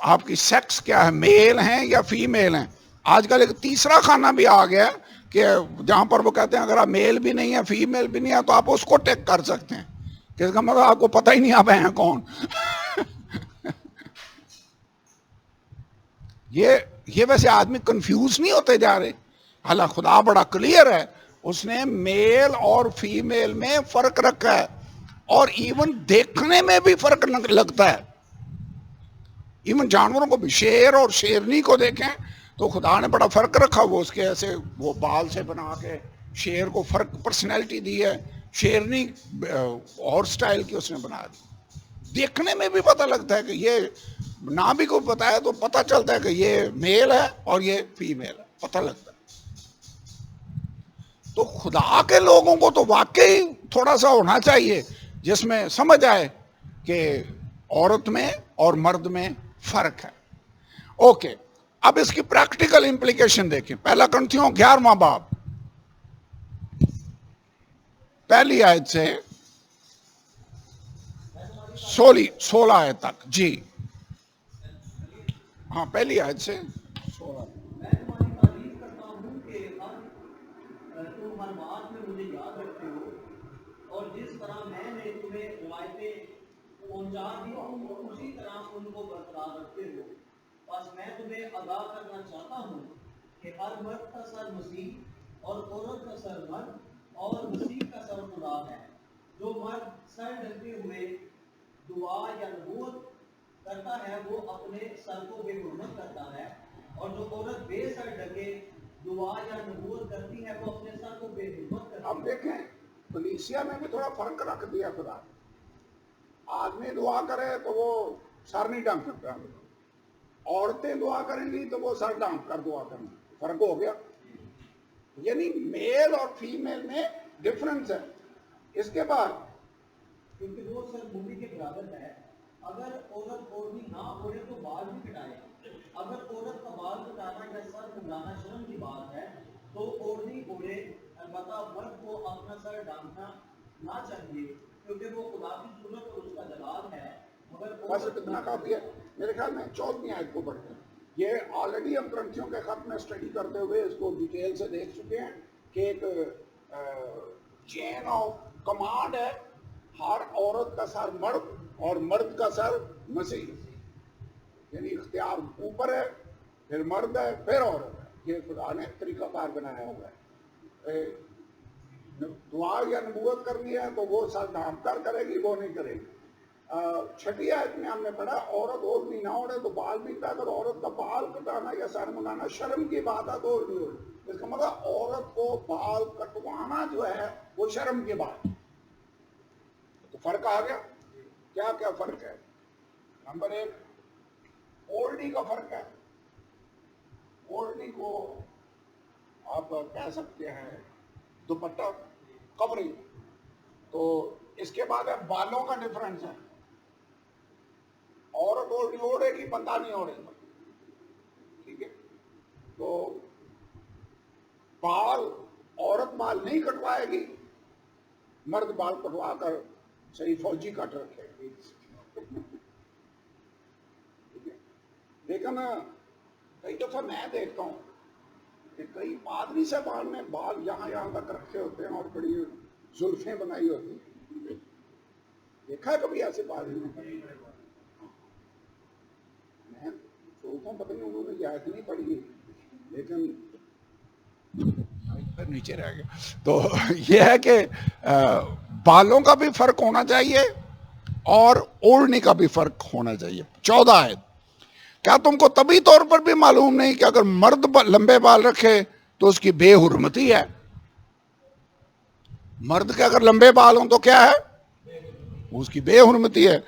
آپ کی سیکس کیا ہے، میل ہیں یا فیمیل ہیں. آج کل ایک تیسرا خانہ بھی آ گیا کہ جہاں پر وہ کہتے ہیں اگر آپ میل بھی نہیں ہے فیمیل بھی نہیں ہے تو آپ اس کو ٹیک کر سکتے ہیں. کہ اس کا مطلب آپ کو پتہ ہی نہیں آپ ہیں کون. یہ ویسے آدمی کنفیوز نہیں ہوتے جا رہے. حالانکہ خدا بڑا کلیئر ہے، اس نے میل اور فیمیل میں فرق رکھا ہے اور ایون دیکھنے میں بھی فرق لگتا ہے. ایون جانوروں کو بھی، شیر اور شیرنی کو دیکھیں تو خدا نے بڑا فرق رکھا. وہ اس کے ایسے وہ بال سے بنا کے شیر کو فرق پرسنالٹی دی ہے، شیرنی اور سٹائل کی اس نے بنا دی. دیکھنے میں بھی پتہ لگتا ہے کہ یہ نہ بھی کوئی پتہ ہے تو پتہ چلتا ہے کہ یہ میل ہے اور یہ فیمیل ہے، پتہ لگتا ہے. تو خدا کے لوگوں کو تو واقعی تھوڑا سا ہونا چاہیے جس میں سمجھ آئے کہ عورت میں اور مرد میں فرق ہے. اوکے، اب اس کی پریکٹیکل امپلیکیشن دیکھیں. پہلا کرنتھیوں 11واں باب، پہلی آیت سے 16 آیت تک. جی ہاں پہلی آیت سے 16. میں تمہاری تعریف کرتا ہوں کہ تم ہر بات میں مجھے یاد رکھتے ہو، اور جس طرح میں نے تمہیں روایتیں پہنچا دی ہوں اسی طرح ان کو برقرار رکھتے ہو. بس میں تمہیں آگاہ کرنا چاہتا ہوں کہ ہر مرد کا سر مسیح اور عورت کا سر مرد اور مسیح کا سر خدا ہے. جو مرد سر ڈھکے ہوئے دعا یا نبوت کرتا ہے وہ اپنے سر کو بے حرمت کرتا ہے، اور جو عورت بے سر ڈھکے دعا یا نبوت کرتی ہے وہ اپنے سر کو بے حرمت کرتی ہے. اب دیکھیں کلیسیا میں بھی تھوڑا فرق رکھ دیا خدا. آدمی دعا کرے تو وہ سر نہیں ڈھانپ سکتا، عورتیں دعا کریں گی تو وہ سر ڈھانپ کر دعا کریں گی. فرق ہو گیا. یعنی میل اور فیمیل میں ڈفرنس ہے. اس کے بعد کیونکہ وہ سر مومی کے برابر ہے. اگر عورت اوڑھنی نہ اوڑھے تو بال بھی کٹائے. اگر عورت کا بال کٹانا یا سر منڈانا شرم کی بات ہے تو اوڑھنی اوڑھے. البتہ مرد کو اپنا سر ڈھانپنا نہ چاہیے کیونکہ وہ خدا کی صورت اور اس کا جلال ہے. مگر بس اتنا کافی ہے. میرے خیال میں 14ویں آیت کو پڑھتے ہیں. یہ آلریڈی ہم گرنتھیوں کے خط میں اسٹڈی کرتے ہوئے اس کو ڈیٹیل سے دیکھ چکے ہیں کہ ایک چین آف کمانڈ ہے. ہر عورت کا سر مرد اور مرد کا سر مسیح. یعنی اختیار اوپر ہے، پھر مرد ہے، پھر عورت ہے. یہ خدا نے طریقہ کار بنایا ہوا ہے. دعا یا نبوت کرنی ہے تو وہ سر ڈھانپ کر کرے گی، وہ نہیں کرے گی. 6 آیت میں ہم نے پڑھا عورت اوڑھنی نہ اوڑھے تو بال بھی کٹائے. اگر عورت کا بال کٹانا یا سر منڈانا شرم کی بات ہے تو اوڑھنی اوڑھے. اس کا مطلب عورت کو بال کٹوانا جو ہے وہ شرم کی بات ہے. تو فرق آ گیا. کیا کیا فرق ہے؟ نمبر 1 اوڑھنی کا فرق ہے. اوڑھنی کو آپ کہہ سکتے ہیں دوپٹہ، کورنگ. تو اس کے بعد ہے بالوں کا ڈفرنس ہے. عورت اوڑھنی اوڑھے گی، بندہ نہیں اوڑھے گا. ٹھیک ہے. تو بال، عورت بال نہیں کٹوائے گی، مرد بال کٹوا کر صحیح فوجی کٹ رکھے گی. لیکن کئی دفعہ میں دیکھتا ہوں کہ کئی پادری صاحبان نے بال یہاں تک رکھے ہوتے ہیں اور بڑی زلفیں بنائی ہوتی ہیں. دیکھا ہے کبھی ایسے پادری نے؟ میں سوچتا ہوں پتہ نہیں انہوں نے آیت نہیں پڑھی، لیکن نیچے رہ گیا. تو یہ ہے کہ بالوں کا بھی فرق ہونا چاہیے اور اوڑھنے کا بھی فرق ہونا چاہیے. 14 آیت. کیا تم کو طبی طور پر بھی معلوم نہیں کہ اگر مرد لمبے بال رکھے تو اس کی بے حرمتی ہے؟ مرد کے اگر لمبے بال ہوں تو کیا ہے؟ اس کی بے حرمتی ہے.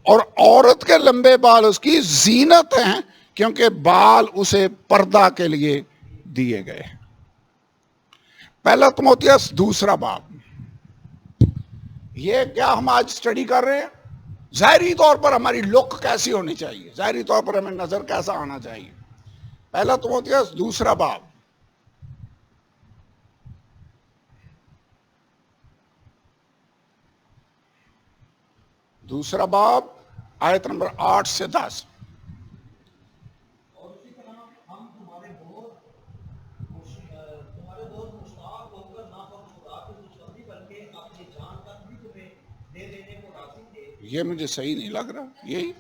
اور عورت کے لمبے بال اس کی زینت ہیں کیونکہ بال اسے پردہ کے لیے دیے گئے. پہلا تموتھیوس 2 باب. یہ کیا ہم آج اسٹڈی کر رہے ہیں؟ ظاہری طور پر ہماری لک کیسی ہونی چاہیے، ظاہری طور پر ہمیں نظر کیسا آنا چاہیے. پہلا تموتھیوس 2 باب. دوسرا باب آیت نمبر 8 سے 10. اور اسی طرح ہم تمہارے دوست مشتاق ہو کر نہ فقط خدا کی خوشخبری بلکہ اپنی جان تک بھی تمہیں دے دینے کو راضی تھے. یہ مجھے صحیح نہیں لگ رہا. یہی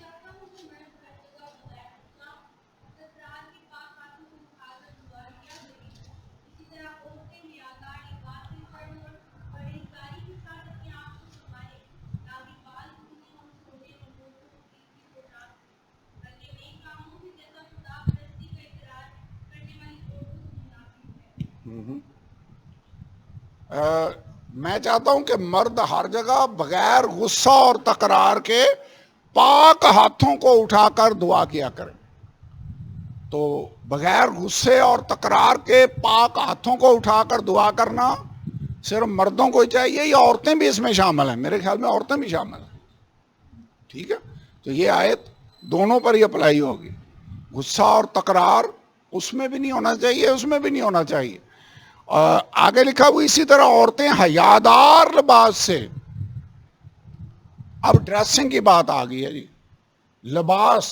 میں چاہتا ہوں کہ مرد ہر جگہ بغیر غصہ اور تکرار کے پاک ہاتھوں کو اٹھا کر دعا کیا کریں. تو بغیر غصے اور تکرار کے پاک ہاتھوں کو اٹھا کر دعا کرنا صرف مردوں کو ہی چاہیے یا عورتیں بھی اس میں شامل ہیں؟ میرے خیال میں عورتیں بھی شامل ہیں. ٹھیک ہے. تو یہ آیت دونوں پر ہی اپلائی ہوگی. غصہ اور تکرار اس میں بھی نہیں ہونا چاہیے، اس میں بھی نہیں ہونا چاہیے. آگے لکھا ہوا اسی طرح عورتیں حیادار لباس سے. اب ڈریسنگ کی بات آ گئی ہے جی. لباس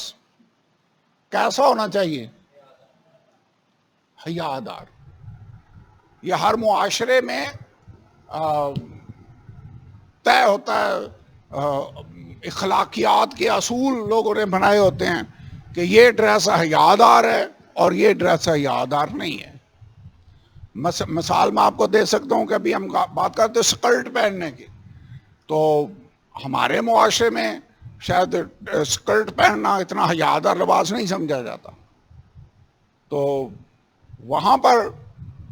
کیسا ہونا چاہیے؟ حیادار. یہ ہر معاشرے میں طے ہوتا ہے، اخلاقیات کے اصول لوگوں نے بنائے ہوتے ہیں کہ یہ ڈریس حیادار ہے اور یہ ڈریس حیادار نہیں ہے. مثال میں آپ کو دے سکتا ہوں کہ ابھی ہم بات کرتے ہیں سکرٹ پہننے کی، تو ہمارے معاشرے میں شاید سکرٹ پہننا اتنا حیادار لباس نہیں سمجھا جاتا. تو وہاں پر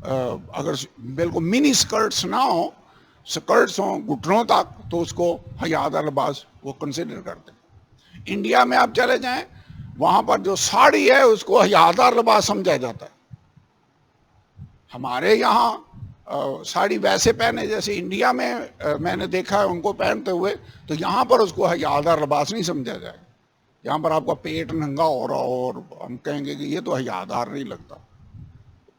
اگر بالکل منی سکرٹس نہ ہوں، سکرٹس ہوں گھٹنوں تک، تو اس کو حیادار لباس وہ کنسیڈر کرتے ہیں. انڈیا میں آپ چلے جائیں، وہاں پر جو ساڑی ہے اس کو حیادار لباس سمجھا جاتا ہے. ہمارے یہاں ساڑی ویسے پہنے جیسے انڈیا میں نے دیکھا ہے ان کو پہنتے ہوئے، تو یہاں پر اس کو حیادار لباس نہیں سمجھا جائے. یہاں پر آپ کا پیٹ ننگا ہو رہا ہو اور ہم کہیں گے کہ یہ تو حیادار نہیں لگتا.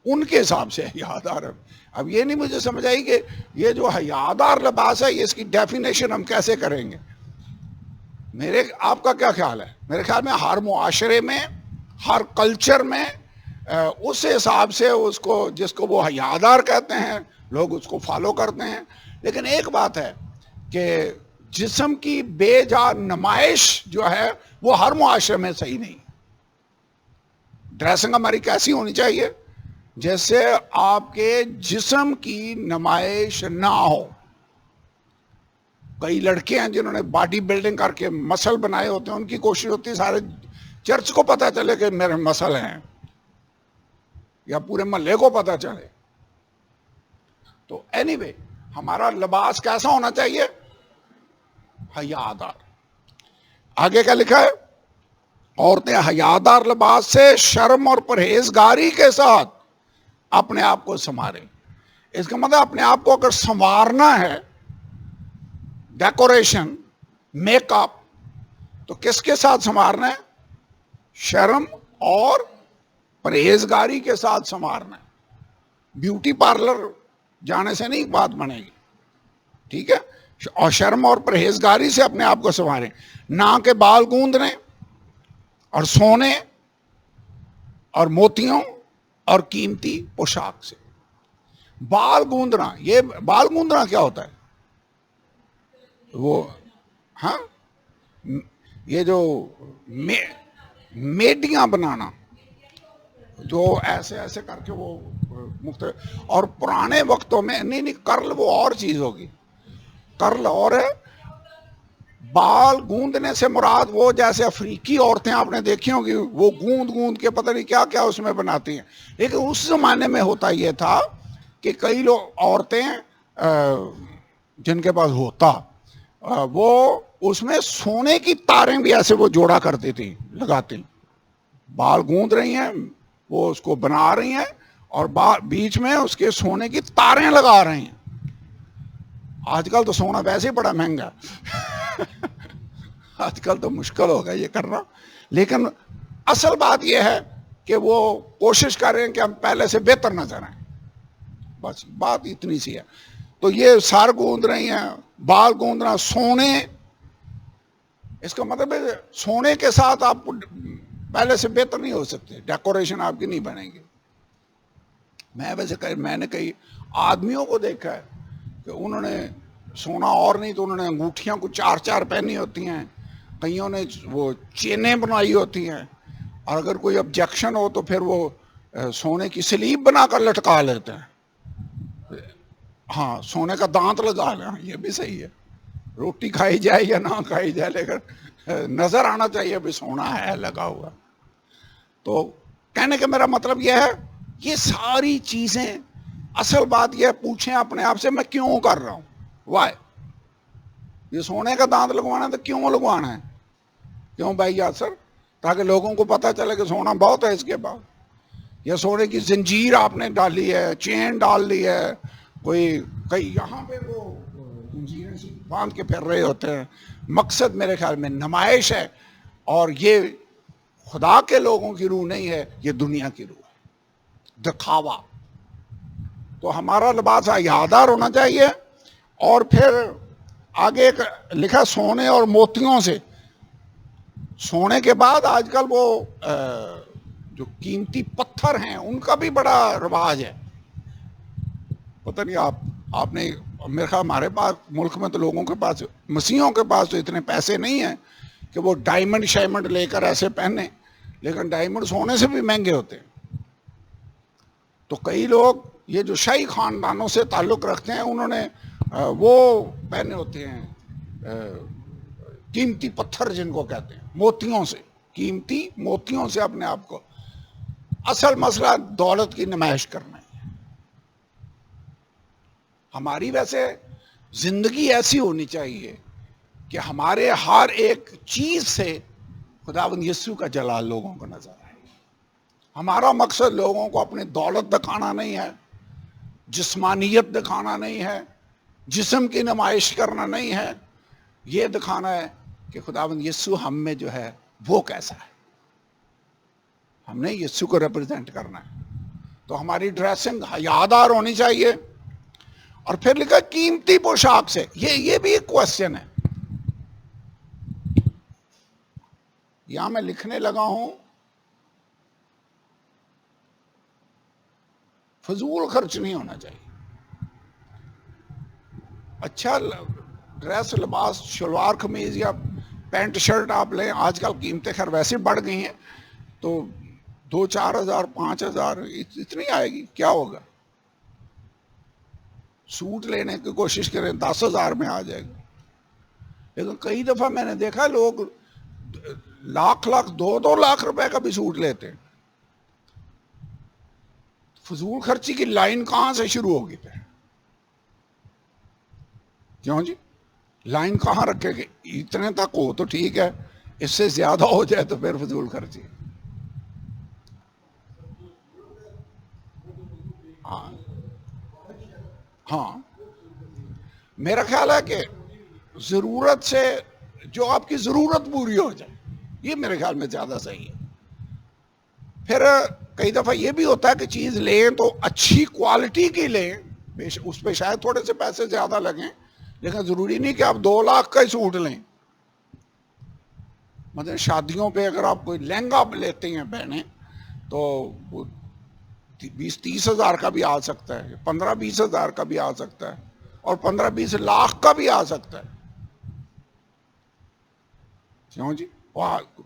ان کے حساب سے حیادار ہے. اب یہ نہیں مجھے سمجھ آئی کہ یہ جو حیادار لباس ہے اس کی ڈیفینیشن ہم کیسے کریں گے. آپ کا کیا خیال ہے؟ میرے خیال میں ہر معاشرے میں، ہر کلچر میں اس حساب سے اس کو، جس کو وہ حیادار کہتے ہیں، لوگ اس کو فالو کرتے ہیں. لیکن ایک بات ہے کہ جسم کی بے جا نمائش جو ہے وہ ہر معاشرے میں صحیح نہیں. ڈریسنگ ہماری کیسی ہونی چاہیے جیسے آپ کے جسم کی نمائش نہ ہو. کئی لڑکے ہیں جنہوں نے باڈی بلڈنگ کر کے مسل بنائے ہوتے ہیں، ان کی کوشش ہوتی ہے سارے چرچ کو پتہ چلے کہ میرے مسل ہیں، یا پورے محلے کو پتہ چلے. تو اینی وے ہمارا لباس کیسا ہونا چاہیے؟ حیادار. آگے کیا لکھا ہے؟ عورتیں حیادار لباس سے شرم اور پرہیزگاری کے ساتھ اپنے آپ کو سنواریں. اس کا مطلب اپنے آپ کو اگر سنوارنا ہے، ڈیکوریشن، میک اپ، تو کس کے ساتھ سنوارنا ہے؟ شرم اور پرہیزگاری کے ساتھ سنوارنا ہے. بیوٹی پارلر جانے سے نہیں بات بنے گی، ٹھیک ہے؟ اور شرم اور پرہیزگاری سے اپنے آپ کو سنواریں. نہ کہ بال گوندنے اور سونے اور موتیوں اور قیمتی پوشاک سے. بال گوندنا، یہ بال گوندنا کیا ہوتا ہے؟ وہ ہاں، یہ جو میڈیاں بنانا، جو ایسے ایسے کر کے وہ مختلف. اور پرانے وقتوں میں نہیں کرل وہ اور چیز ہوگی. کرل اور ہے. بال گوندنے سے مراد وہ جیسے افریقی عورتیں آپ نے دیکھی ہوں گی، وہ گوند گوند کے پتہ نہیں کیا کیا اس میں بناتی ہیں. لیکن اس زمانے میں ہوتا یہ تھا کہ کئی لوگ عورتیں جن کے پاس ہوتا، وہ اس میں سونے کی تاریں بھی ایسے وہ جوڑا کرتی تھی، لگاتی. بال گوند رہی ہیں، وہ اس کو بنا رہی ہیں اور بیچ میں اس کے سونے کی تاریں لگا رہی ہیں. آج کل تو سونا ویسے ہی بڑا مہنگا، آج کل تو مشکل ہوگا یہ کرنا. لیکن اصل بات یہ ہے کہ وہ کوشش کر رہے ہیں کہ ہم پہلے سے بہتر نظر آئیں. بس بات اتنی سی ہے. تو یہ سر گوند رہی ہیں، بال گوندنا، سونے. اس کا مطلب ہے سونے کے ساتھ آپ پہلے سے بہتر نہیں ہو سکتے، ڈیکوریشن آپ کی نہیں بنے گی. میں نے کئی آدمیوں کو دیکھا ہے کہ انہوں نے سونا اور نہیں تو انہوں نے انگوٹھیاں کو 4 پہنی ہوتی ہیں، کئیوں نے وہ چینیں بنائی ہوتی ہیں، اور اگر کوئی آبجیکشن ہو تو پھر وہ سونے کی سلیب بنا کر لٹکا لیتے ہیں. ہاں، سونے کا دانت لگا لیں، یہ بھی صحیح ہے. روٹی کھائی جائے یا نہ کھائی جائے لیکن نظر آنا چاہیے بھی سونا ہے لگا ہوا. تو کہنے کا میرا مطلب یہ ہے، یہ ساری چیزیں، اصل بات یہ پوچھیں اپنے آپ سے میں کیوں کر رہا ہوں، وائی. یہ سونے کا دانت لگوانا ہے تو کیوں لگوانا ہے؟ کیوں بھائی یاسر؟ تاکہ لوگوں کو پتہ چلے کہ سونا بہت ہے اس کے بعد. یا سونے کی زنجیر آپ نے ڈالی ہے، چین ڈال لی ہے، کئی یہاں پہ وہ زنجیریں سے باندھ کے پھر رہے ہوتے ہیں. مقصد میرے خیال میں نمائش ہے، اور یہ خدا کے لوگوں کی روح نہیں ہے، یہ دنیا کی روح ہے، دکھاوا. تو ہمارا لباس حیادار ہونا چاہیے. اور پھر آگے لکھا سونے اور موتیوں سے. سونے کے بعد آج کل وہ جو قیمتی پتھر ہیں ان کا بھی بڑا رواج ہے. پتہ نہیں آپ نے میرے خیال ہمارے پاس ملک میں تو لوگوں کے پاس مسیحیوں کے پاس تو اتنے پیسے نہیں ہیں کہ وہ ڈائمنڈ شائمنڈ لے کر ایسے پہنے, لیکن ڈائمنڈ سونے سے بھی مہنگے ہوتے ہیں. تو کئی لوگ یہ جو شاہی خاندانوں سے تعلق رکھتے ہیں انہوں نے وہ پہنے ہوتے ہیں قیمتی پتھر جن کو کہتے ہیں, موتیوں سے, قیمتی موتیوں سے اپنے آپ کو. اصل مسئلہ دولت کی نمائش کرنا ہے. ہماری ویسے زندگی ایسی ہونی چاہیے کہ ہمارے ہر ایک چیز سے خداوند یسوع کا جلال لوگوں کو نظر آئے. ہمارا مقصد لوگوں کو اپنی دولت دکھانا نہیں ہے, جسمانیت دکھانا نہیں ہے, جسم کی نمائش کرنا نہیں ہے. یہ دکھانا ہے کہ خداوند یسوع ہم میں جو ہے وہ کیسا ہے. ہم نے یسوع کو ریپرزینٹ کرنا ہے. تو ہماری ڈریسنگ حیادار ہونی چاہیے. اور پھر لکھا قیمتی پوشاک سے. یہ بھی ایک کوسچن ہے. یہاں میں لکھنے لگا ہوں فضول خرچ نہیں ہونا چاہیے. اچھا ڈریس لباس شلوار قمیض یا پینٹ شرٹ آپ لیں, آج کل قیمتیں خیر ویسے بڑھ گئی ہیں تو 2-4 ہزار 5 ہزار اتنی آئے گی, کیا ہوگا. سوٹ لینے کی کوشش کریں 10 ہزار میں آ جائے گا. لیکن کئی دفعہ میں نے دیکھا لوگ لاکھ 2 لاکھ روپے کا بھی سوٹ لیتے ہیں. فضول خرچی کی لائن کہاں سے شروع ہوگی پھر؟ کیوں جی لائن کہاں رکھے گی؟ اتنے تک ہو تو ٹھیک ہے, اس سے زیادہ ہو جائے تو پھر فضول خرچی. ہاں میرا خیال ہے کہ ضرورت سے جو آپ کی ضرورت پوری ہو جائے, یہ میرے خیال میں زیادہ صحیح ہے. پھر کئی دفعہ یہ بھی ہوتا ہے کہ چیز لیں تو اچھی کوالٹی کی لیں, اس پہ شاید تھوڑے سے پیسے زیادہ لگیں, لیکن ضروری نہیں کہ آپ 2 لاکھ کا ہی سوٹ لیں. مطلب شادیوں پہ اگر آپ کوئی لہنگا لیتے ہیں بہنیں تو 20-30 ہزار کا بھی آ سکتا ہے, 15-20 ہزار کا بھی آ سکتا ہے, اور 15-20 لاکھ کا بھی آ سکتا ہے. کیوں جی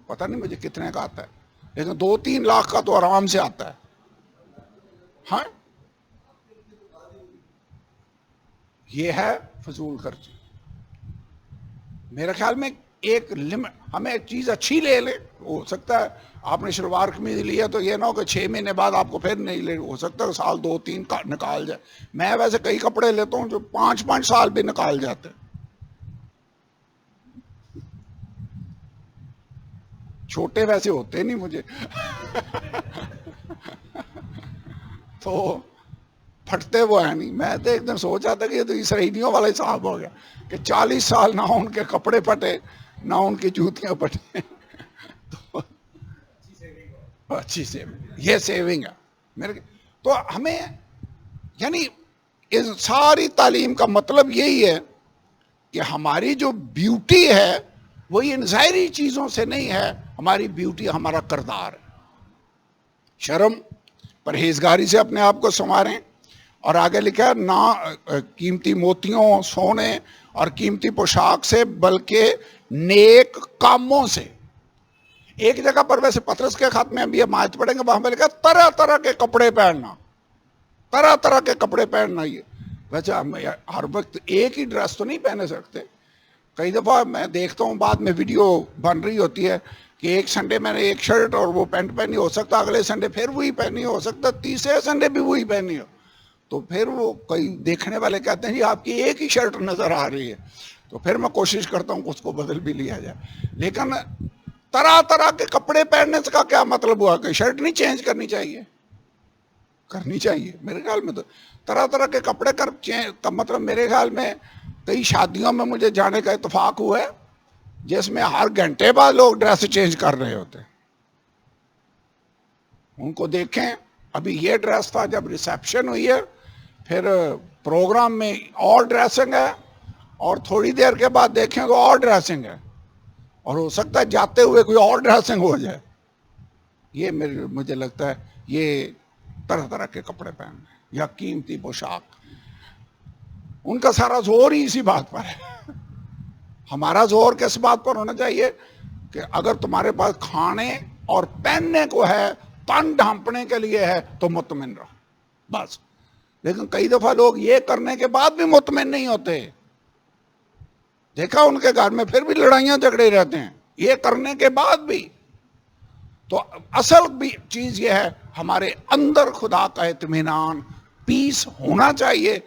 پتہ نہیں مجھے کتنے کا آتا ہے, لیکن 2-3 لاکھ کا تو آرام سے آتا ہے. ہاں یہ ہے فضول خرچی. میرے خیال میں ایک ہمیں ایک چیز اچھی لے لیں. ہو سکتا ہے آپ نے شلوار قمیض لیا تو یہ نہ ہو کہ 6 مہینے بعد آپ کو پھر نہیں لے, ہو سکتا ہے سال 2-3 کا نکال جائے. میں ویسے کئی کپڑے لیتا ہوں جو 5 سال بھی نکال جاتے ہیں. چھوٹے ویسے ہوتے نہیں مجھے تو پھٹتے وہ ہیں نہیں. میں تو ایک دن سوچا تھا کہ یہ تو اسرائیلیوں والا حساب ہو گیا کہ 40 سال نہ ان کے کپڑے پھٹے نہ ان کی جوتیاں پھٹے. تو اچھی سیونگ, یہ سیونگ ہے میرے. تو ہمیں یعنی اس ساری تعلیم کا مطلب یہی ہے کہ ہماری جو بیوٹی ہے وہ ان ظاہری چیزوں سے نہیں ہے. ہماری بیوٹی ہمارا کردار ہے. شرم پرہیزگاری سے اپنے آپ کو سنواریں. اور آگے لکھا ہے نہ قیمتی موتیوں سونے اور قیمتی پوشاک سے بلکہ نیک کاموں سے. ایک جگہ پر ویسے پطرس کے خط میں ابھی ہم آیت پڑھیں گے, وہاں پہ لکھا طرح طرح کے کپڑے پہننا, طرح طرح کے کپڑے پہننا. یہ ویسے ہم ہر وقت ایک ہی ڈریس تو نہیں پہنے سکتے. کئی دفعہ میں دیکھتا ہوں بعد میں ویڈیو بن رہی ہوتی ہے کہ ایک سنڈے میں نے ایک شرٹ اور وہ پینٹ پہنی, ہو سکتا اگلے سنڈے پھر وہی پہنی, ہو سکتا تیسرے سنڈے بھی وہی پہنی ہو. تو پھر وہ کئی دیکھنے والے کہتے ہیں جی آپ کی ایک ہی شرٹ نظر آ رہی ہے. تو پھر میں کوشش کرتا ہوں کہ اس کو بدل بھی لیا جائے. لیکن طرح طرح کے کپڑے پہننے کا کیا مطلب ہوا کہ شرٹ نہیں چینج کرنی چاہیے؟ کرنی چاہیے میرے خیال میں. تو طرح طرح کے کپڑے کا مطلب میرے خیال میں کئی شادیوں میں مجھے جانے کا اتفاق ہوا ہے جس میں ہر گھنٹے بعد لوگ ڈریس چینج کر رہے ہوتے ہیں. ان کو دیکھیں, ابھی یہ ڈریس تھا جب ریسیپشن ہوئی ہے, پھر پروگرام میں اور ڈریسنگ ہے اور تھوڑی دیر کے بعد دیکھیں تو اور ڈریسنگ ہے اور ہو سکتا ہے جاتے ہوئے کوئی اور ڈریسنگ ہو جائے. یہ مجھے لگتا ہے یہ طرح طرح کے کپڑے پہننا یا قیمتی پوشاک، ان کا سارا زور ہی اسی بات پر ہے. ہمارا زور کس بات پر ہونا چاہیے کہ اگر تمہارے پاس کھانے اور پہننے کو ہے، تن ڈھانپنے کے لیے ہے تو مطمئن رہو بس. لیکن کئی دفعہ لوگ یہ کرنے کے بعد بھی مطمئن نہیں ہوتے. دیکھا ان کے گھر میں پھر بھی لڑائیاں جھگڑے رہتے ہیں یہ کرنے کے بعد بھی. تو اصل بھی چیز یہ ہے ہمارے اندر خدا کا اطمینان، پیس ہونا چاہیے.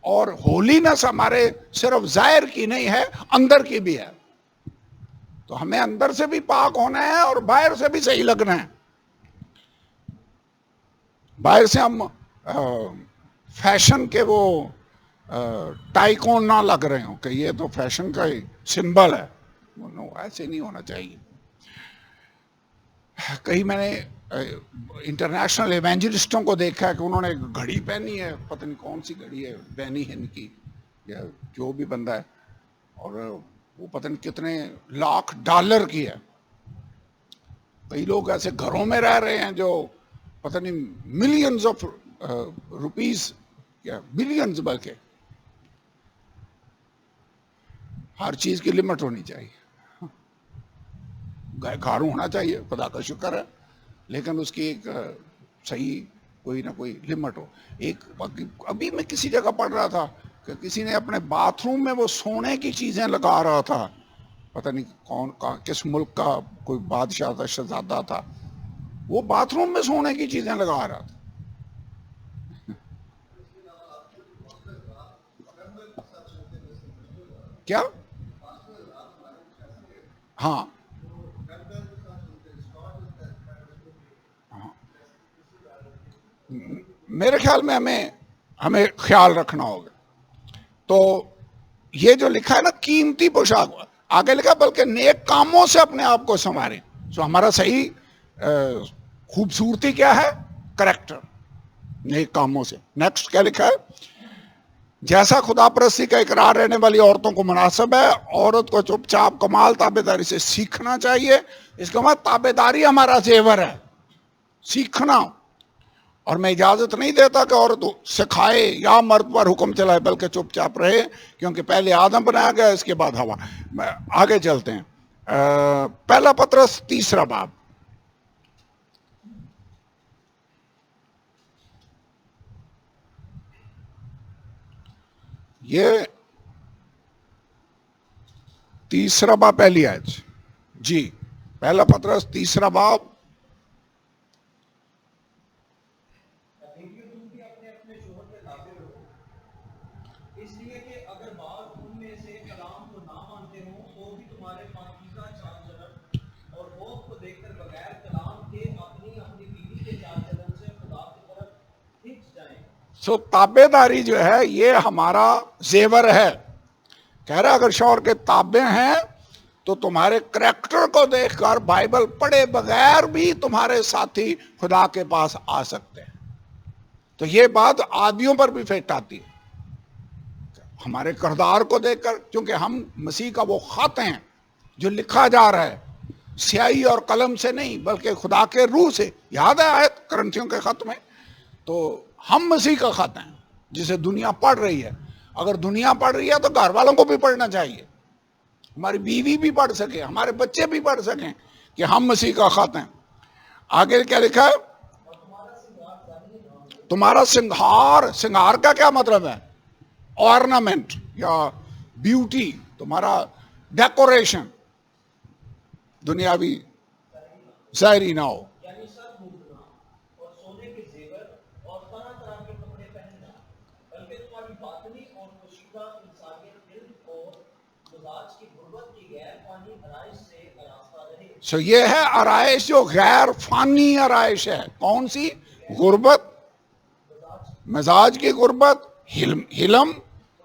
اور ہولینس ہمارے صرف ظاہر کی نہیں ہے، اندر کی بھی ہے. تو ہمیں اندر سے بھی پاک ہونا ہے اور باہر سے بھی صحیح لگنا ہے. باہر سے ہم فیشن کے وہ ٹائکون نہ لگ رہے ہوں کہ یہ تو فیشن کا ہی سمبل ہے. ایسے نہیں ہونا چاہیے. کہیں میں نے انٹرنیشنل ایونجلسٹوں کو دیکھا ہے کہ انہوں نے ایک گھڑی پہنی ہے، پتہ نہیں کون سی گھڑی ہے، بینی ہن کی یا جو بھی بندہ ہے، اور وہ پتہ نہیں کتنے لاکھ ڈالر کی ہے. کئی لوگ ایسے گھروں میں رہ رہے ہیں جو پتہ نہیں ملینز آف روپیز یا بلینز، بلکہ ہر چیز کی لمٹ ہونی چاہیے. گھر ہونا چاہیے، خدا کا شکر ہے، لیکن اس کی ایک صحیح کوئی نہ کوئی لمٹ ہو. ایک ابھی میں کسی جگہ پڑھ رہا تھا کہ کسی نے اپنے باتھ روم میں وہ سونے کی چیزیں لگا رہا تھا، پتہ نہیں کون کس ملک کا کوئی بادشاہ تھا، شہزادہ تھا، وہ باتھ روم میں سونے کی چیزیں لگا رہا تھا. کیا؟ ہاں میرے خیال میں ہمیں خیال رکھنا ہوگا. تو یہ جو لکھا ہے نا قیمتی پوشاک، آگے لکھا بلکہ نیک کاموں سے اپنے آپ کو سنواریں. سو ہمارا صحیح خوبصورتی کیا ہے؟ کریکٹر، نیک کاموں سے. نیکسٹ کیا لکھا ہے؟ جیسا خدا پرستی کا اقرار رہنے والی عورتوں کو مناسب ہے، عورت کو چپ چاپ کمال تابع داری سے سیکھنا چاہیے. اس کا مطلب تابع داری ہمارا زیور ہے، سیکھنا. اور میں اجازت نہیں دیتا کہ عورت سکھائے یا مرد پر حکم چلائے، بلکہ چپ چاپ رہے، کیونکہ پہلے آدم بنایا گیا، اس کے بعد ہوا. آگے چلتے ہیں. پہلا پطرس 3 باب. یہ 3 باب پہلی آیت جی. پہلا پطرس 3 باب. اس لیے کہ اگر بعض ان میں سے کلام کو نہ مانتے ہوں تو بھی تمہارے پاکیزہ چال چلن اور خوف کو دیکھ کر بغیر کلام کے اپنی بیوی کے چال چلن سے خدا کی طرف کھنچ جائیں. سو تابع داری جو ہے یہ ہمارا زیور ہے. کہہ رہا اگر شوہر کے تابع ہیں تو تمہارے کریکٹر کو دیکھ کر بائبل پڑھے بغیر بھی تمہارے ساتھی خدا کے پاس آ سکتے ہیں. تو یہ بات آدمیوں پر بھی فٹ آتی ہے. ہمارے کردار کو دیکھ کر، کیونکہ ہم مسیح کا وہ خط ہیں جو لکھا جا رہا ہے سیاہی اور قلم سے نہیں بلکہ خدا کے روح سے. یاد ہے آیت کرنتھیوں کے خط میں؟ تو ہم مسیح کا خط ہیں جسے دنیا پڑھ رہی ہے. اگر دنیا پڑھ رہی ہے تو گھر والوں کو بھی پڑھنا چاہیے، ہماری بیوی بھی پڑھ سکے، ہمارے بچے بھی پڑھ سکیں کہ ہم مسیح کا خط ہیں. آگے کیا لکھا ہے؟ تمہارا سنگھار کا کیا مطلب ہے؟ آرنامنٹ یا بیوٹی، تمہارا ڈیکوریشن دنیاوی ظاہری نہ ہو. یعنی سب بھولنا اور سونے کے زیور اور طرح طرح کے کپڑے پہننا، بلکہ تمہاری باطنی اور پوشیدہ انسانیت علم اور مزاج کی غربت کی غیر فانی آرائش سے آراستہ رہے. سو یہ ہے آرائش جو غیر فانی آرائش ہے. کون سی؟ غربت، مزاج کی غربت، حلم،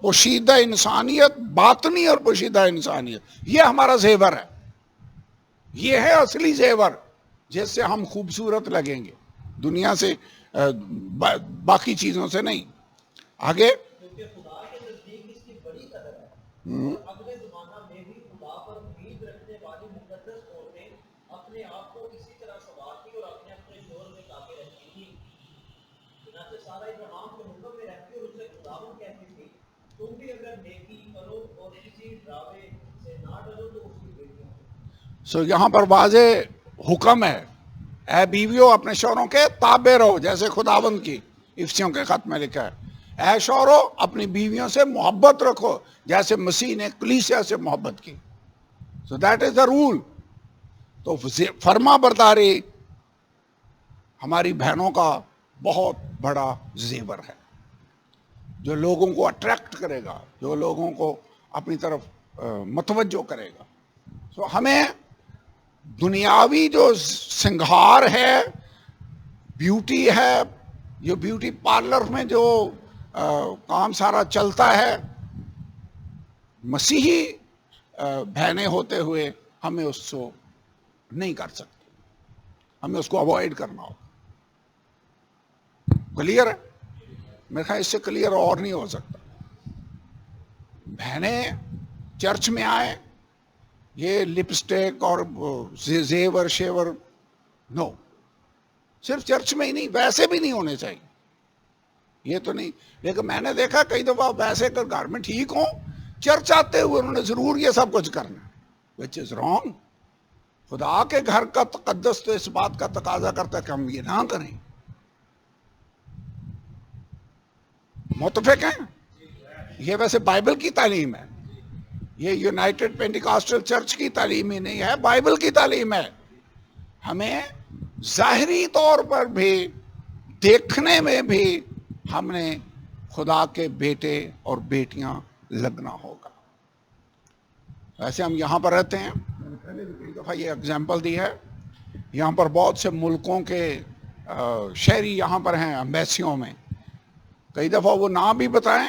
پوشیدہ انسانیت، باطنی اور پوشیدہ انسانیت. یہ ہمارا زیور ہے، یہ ہے اصلی زیور جس سے ہم خوبصورت لگیں گے، دنیا سے باقی چیزوں سے نہیں. آگے کیونکہ خدا کے نزدیک اس کی بڑی قدر ہے اور اگلے زمانہ میں بھی خدا پر امید رکھنے والی مقدس عورتیں اپنے آپ کو اسی طرح سنوارتی اور اپنے اپنے شوہر میں تاکہ رہتی تھی. چنانچہ سارا ابراہیم کے حکم میں رہتی اور اسے خداوند کہتی تھی تم بھی اگر نیکی کرو اور کسی ڈراوے سے نہ ڈرو تو اس کی بیٹیاں ہو. سو یہاں پر واضح حکم ہے، اے بیویوں اپنے شوہروں کے تابع رہو، جیسے خداوند کی افسیوں کے خط میں لکھا ہے. اے شوہروں اپنی بیویوں سے محبت رکھو جیسے مسیح نے کلیسیا سے محبت کی. So that is the rule. تو فرما برداری ہماری بہنوں کا بہت بڑا زیور ہے جو لوگوں کو اٹریکٹ کرے گا، جو لوگوں کو اپنی طرف متوجہ کرے گا. سو ہمیں دنیاوی جو سنگھار ہے، بیوٹی ہے، جو بیوٹی پارلر میں جو کام سارا چلتا ہے، مسیحی بہنیں ہوتے ہوئے ہمیں اس کو نہیں کر سکتے، ہمیں اس کو اوائڈ کرنا ہوگا. کلیئر ہے؟ میرے خیال اس سے کلیئر اور نہیں ہو سکتا. بہنیں چرچ میں آئیں، یہ لپسٹک اور زیور شیور نو، صرف چرچ میں ہی نہیں، ویسے بھی نہیں ہونے چاہیے، یہ تو نہیں. لیکن میں نے دیکھا کئی دفعہ ویسے کہ گھر میں ٹھیک ہوں، چرچ آتے ہوئے انہوں نے ضرور یہ سب کچھ کرنا، وچ از رانگ. خدا کے گھر کا تقدس تو اس بات کا تقاضا کرتا ہے کہ ہم یہ نہ کریں. متفق ہیں؟ یہ ویسے بائبل کی تعلیم ہے، یہ یونائٹڈ پینٹیکاسٹل چرچ کی تعلیم ہی نہیں ہے، بائبل کی تعلیم ہے. ہمیں ظاہری طور پر بھی، دیکھنے میں بھی ہم نے خدا کے بیٹے اور بیٹیاں لگنا ہوگا. ویسے ہم یہاں پر رہتے ہیں، میں نے پہلے بھی کئی دفعہ یہ اگزامپل دی ہے، یہاں پر بہت سے ملکوں کے شہری یہاں پر ہیں ایمبیسیوں میں. کئی دفعہ وہ نام بھی بتائیں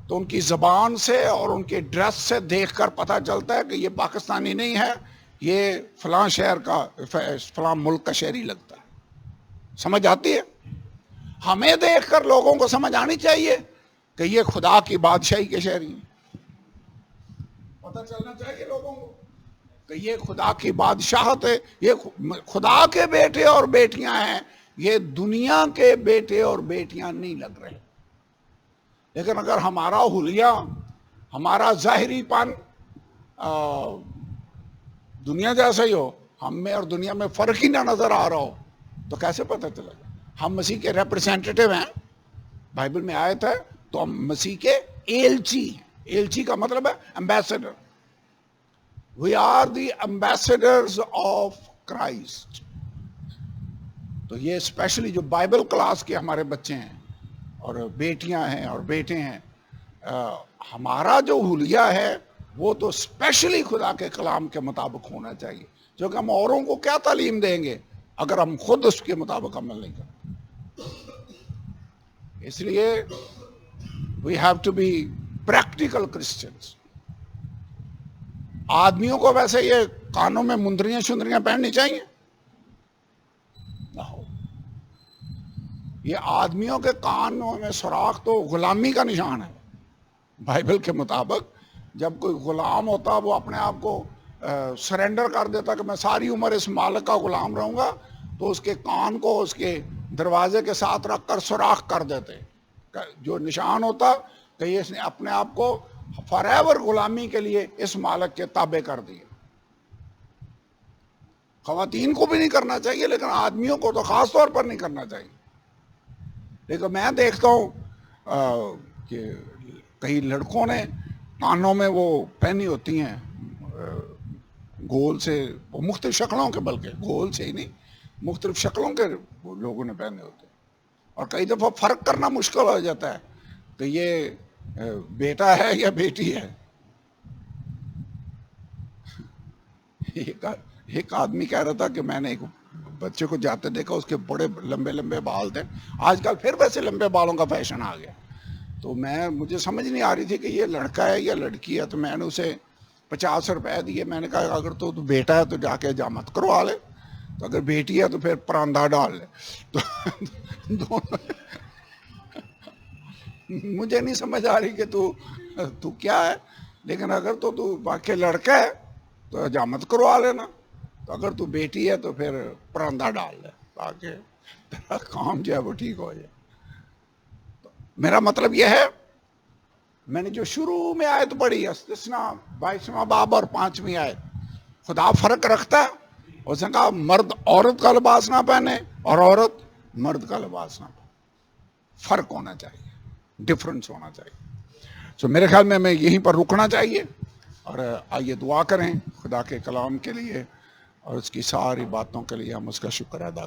تو ان کی زبان سے اور ان کے ڈریس سے دیکھ کر پتہ چلتا ہے کہ یہ پاکستانی نہیں ہے، یہ فلاں شہر کا، فلاں ملک کا شہری لگتا ہے. سمجھ آتی ہے؟ ہمیں دیکھ کر لوگوں کو سمجھ آنی چاہیے کہ یہ خدا کی بادشاہی کے شہری ہیں. پتہ چلنا چاہیے لوگوں کو کہ یہ خدا کی بادشاہت ہے، یہ خدا کے بیٹے اور بیٹیاں ہیں، یہ دنیا کے بیٹے اور بیٹیاں نہیں لگ رہے. لیکن اگر ہمارا حلیہ، ہمارا ظاہری پن دنیا جیسا ہی ہو، ہم میں اور دنیا میں فرق ہی نہ نظر آ رہا ہو، تو کیسے پتہ چلے گا؟ ہم مسیح کے ریپرزینٹیٹیو ہیں، بائبل میں آیت ہے، تو ہم مسیح کے ایلچی ہیں. ایلچی کا مطلب ہے ambassador. We are the ambassadors of Christ. تو یہ اسپیشلی جو بائبل کلاس کے ہمارے بچے ہیں اور بیٹیاں ہیں اور بیٹے ہیں، ہمارا جو حلیہ ہے وہ تو اسپیشلی خدا کے کلام کے مطابق ہونا چاہیے، جو کہ ہم اوروں کو کیا تعلیم دیں گے اگر ہم خود اس کے مطابق عمل نہیں کرتے. اس لیے we have to be practical Christians. آدمیوں کو ویسے یہ کانوں میں مندریاں شندریاں پہننی چاہیے؟ یہ آدمیوں کے کانوں میں سوراخ تو غلامی کا نشان ہے. بائبل کے مطابق جب کوئی غلام ہوتا وہ اپنے آپ کو سرنڈر کر دیتا کہ میں ساری عمر اس مالک کا غلام رہوں گا، تو اس کے کان کو اس کے دروازے کے ساتھ رکھ کر سوراخ کر دیتے، جو نشان ہوتا کہ یہ اس نے اپنے آپ کو فار ایور غلامی کے لیے اس مالک کے تابع کر دیے. خواتین کو بھی نہیں کرنا چاہیے، لیکن آدمیوں کو تو خاص طور پر نہیں کرنا چاہیے. لیکن میں دیکھتا ہوں کہ کئی لڑکوں نے کانوں میں وہ پہنی ہوتی ہیں گول سے، مختلف شکلوں کے، بلکہ گول سے ہی نہیں، مختلف شکلوں کے لوگوں نے پہنے ہوتے ہیں. اور کئی دفعہ فرق کرنا مشکل ہو جاتا ہے کہ یہ بیٹا ہے یا بیٹی ہے. ایک آدمی کہہ رہا تھا کہ میں نے ایک بچے کو جاتے دیکھا، اس کے بڑے لمبے لمبے بال تھے. آج کل پھر ویسے لمبے بالوں کا فیشن آ گیا. تو مجھے سمجھ نہیں آ رہی تھی کہ یہ لڑکا ہے یا لڑکی ہے. تو میں نے اسے 50 روپے دیے. میں نے کہا اگر تو بیٹا ہے تو جا کے جامت کروا لے، تو اگر بیٹی ہے تو پھر پراندہ ڈال لے. تو مجھے نہیں سمجھ آ رہی کہ تو کیا ہے، لیکن اگر تو واقعی لڑکا ہے تو حجامت کروا لینا، تو اگر تو بیٹی ہے تو پھر پرندہ ڈال لے تاکہ تیرا کام جو ہے وہ ٹھیک ہو جائے۔ میرا مطلب یہ ہے، میں نے جو شروع میں آیت پڑھی استثناء 22واں باب اور 5ویں آیت، خدا فرق رکھتا ہے، اس نے کہا مرد عورت کا لباس نہ پہنے اور عورت مرد کا لباس نہ پہنے، فرق ہونا چاہیے، ڈفرنس ہونا چاہیے۔ تو میرے خیال میں ہمیں یہیں پر رکنا چاہیے، اور آئیے دعا کریں خدا کے کلام کے لیے اور اس کی ساری باتوں کے لیے ہم اس کا شکر ادا کریں۔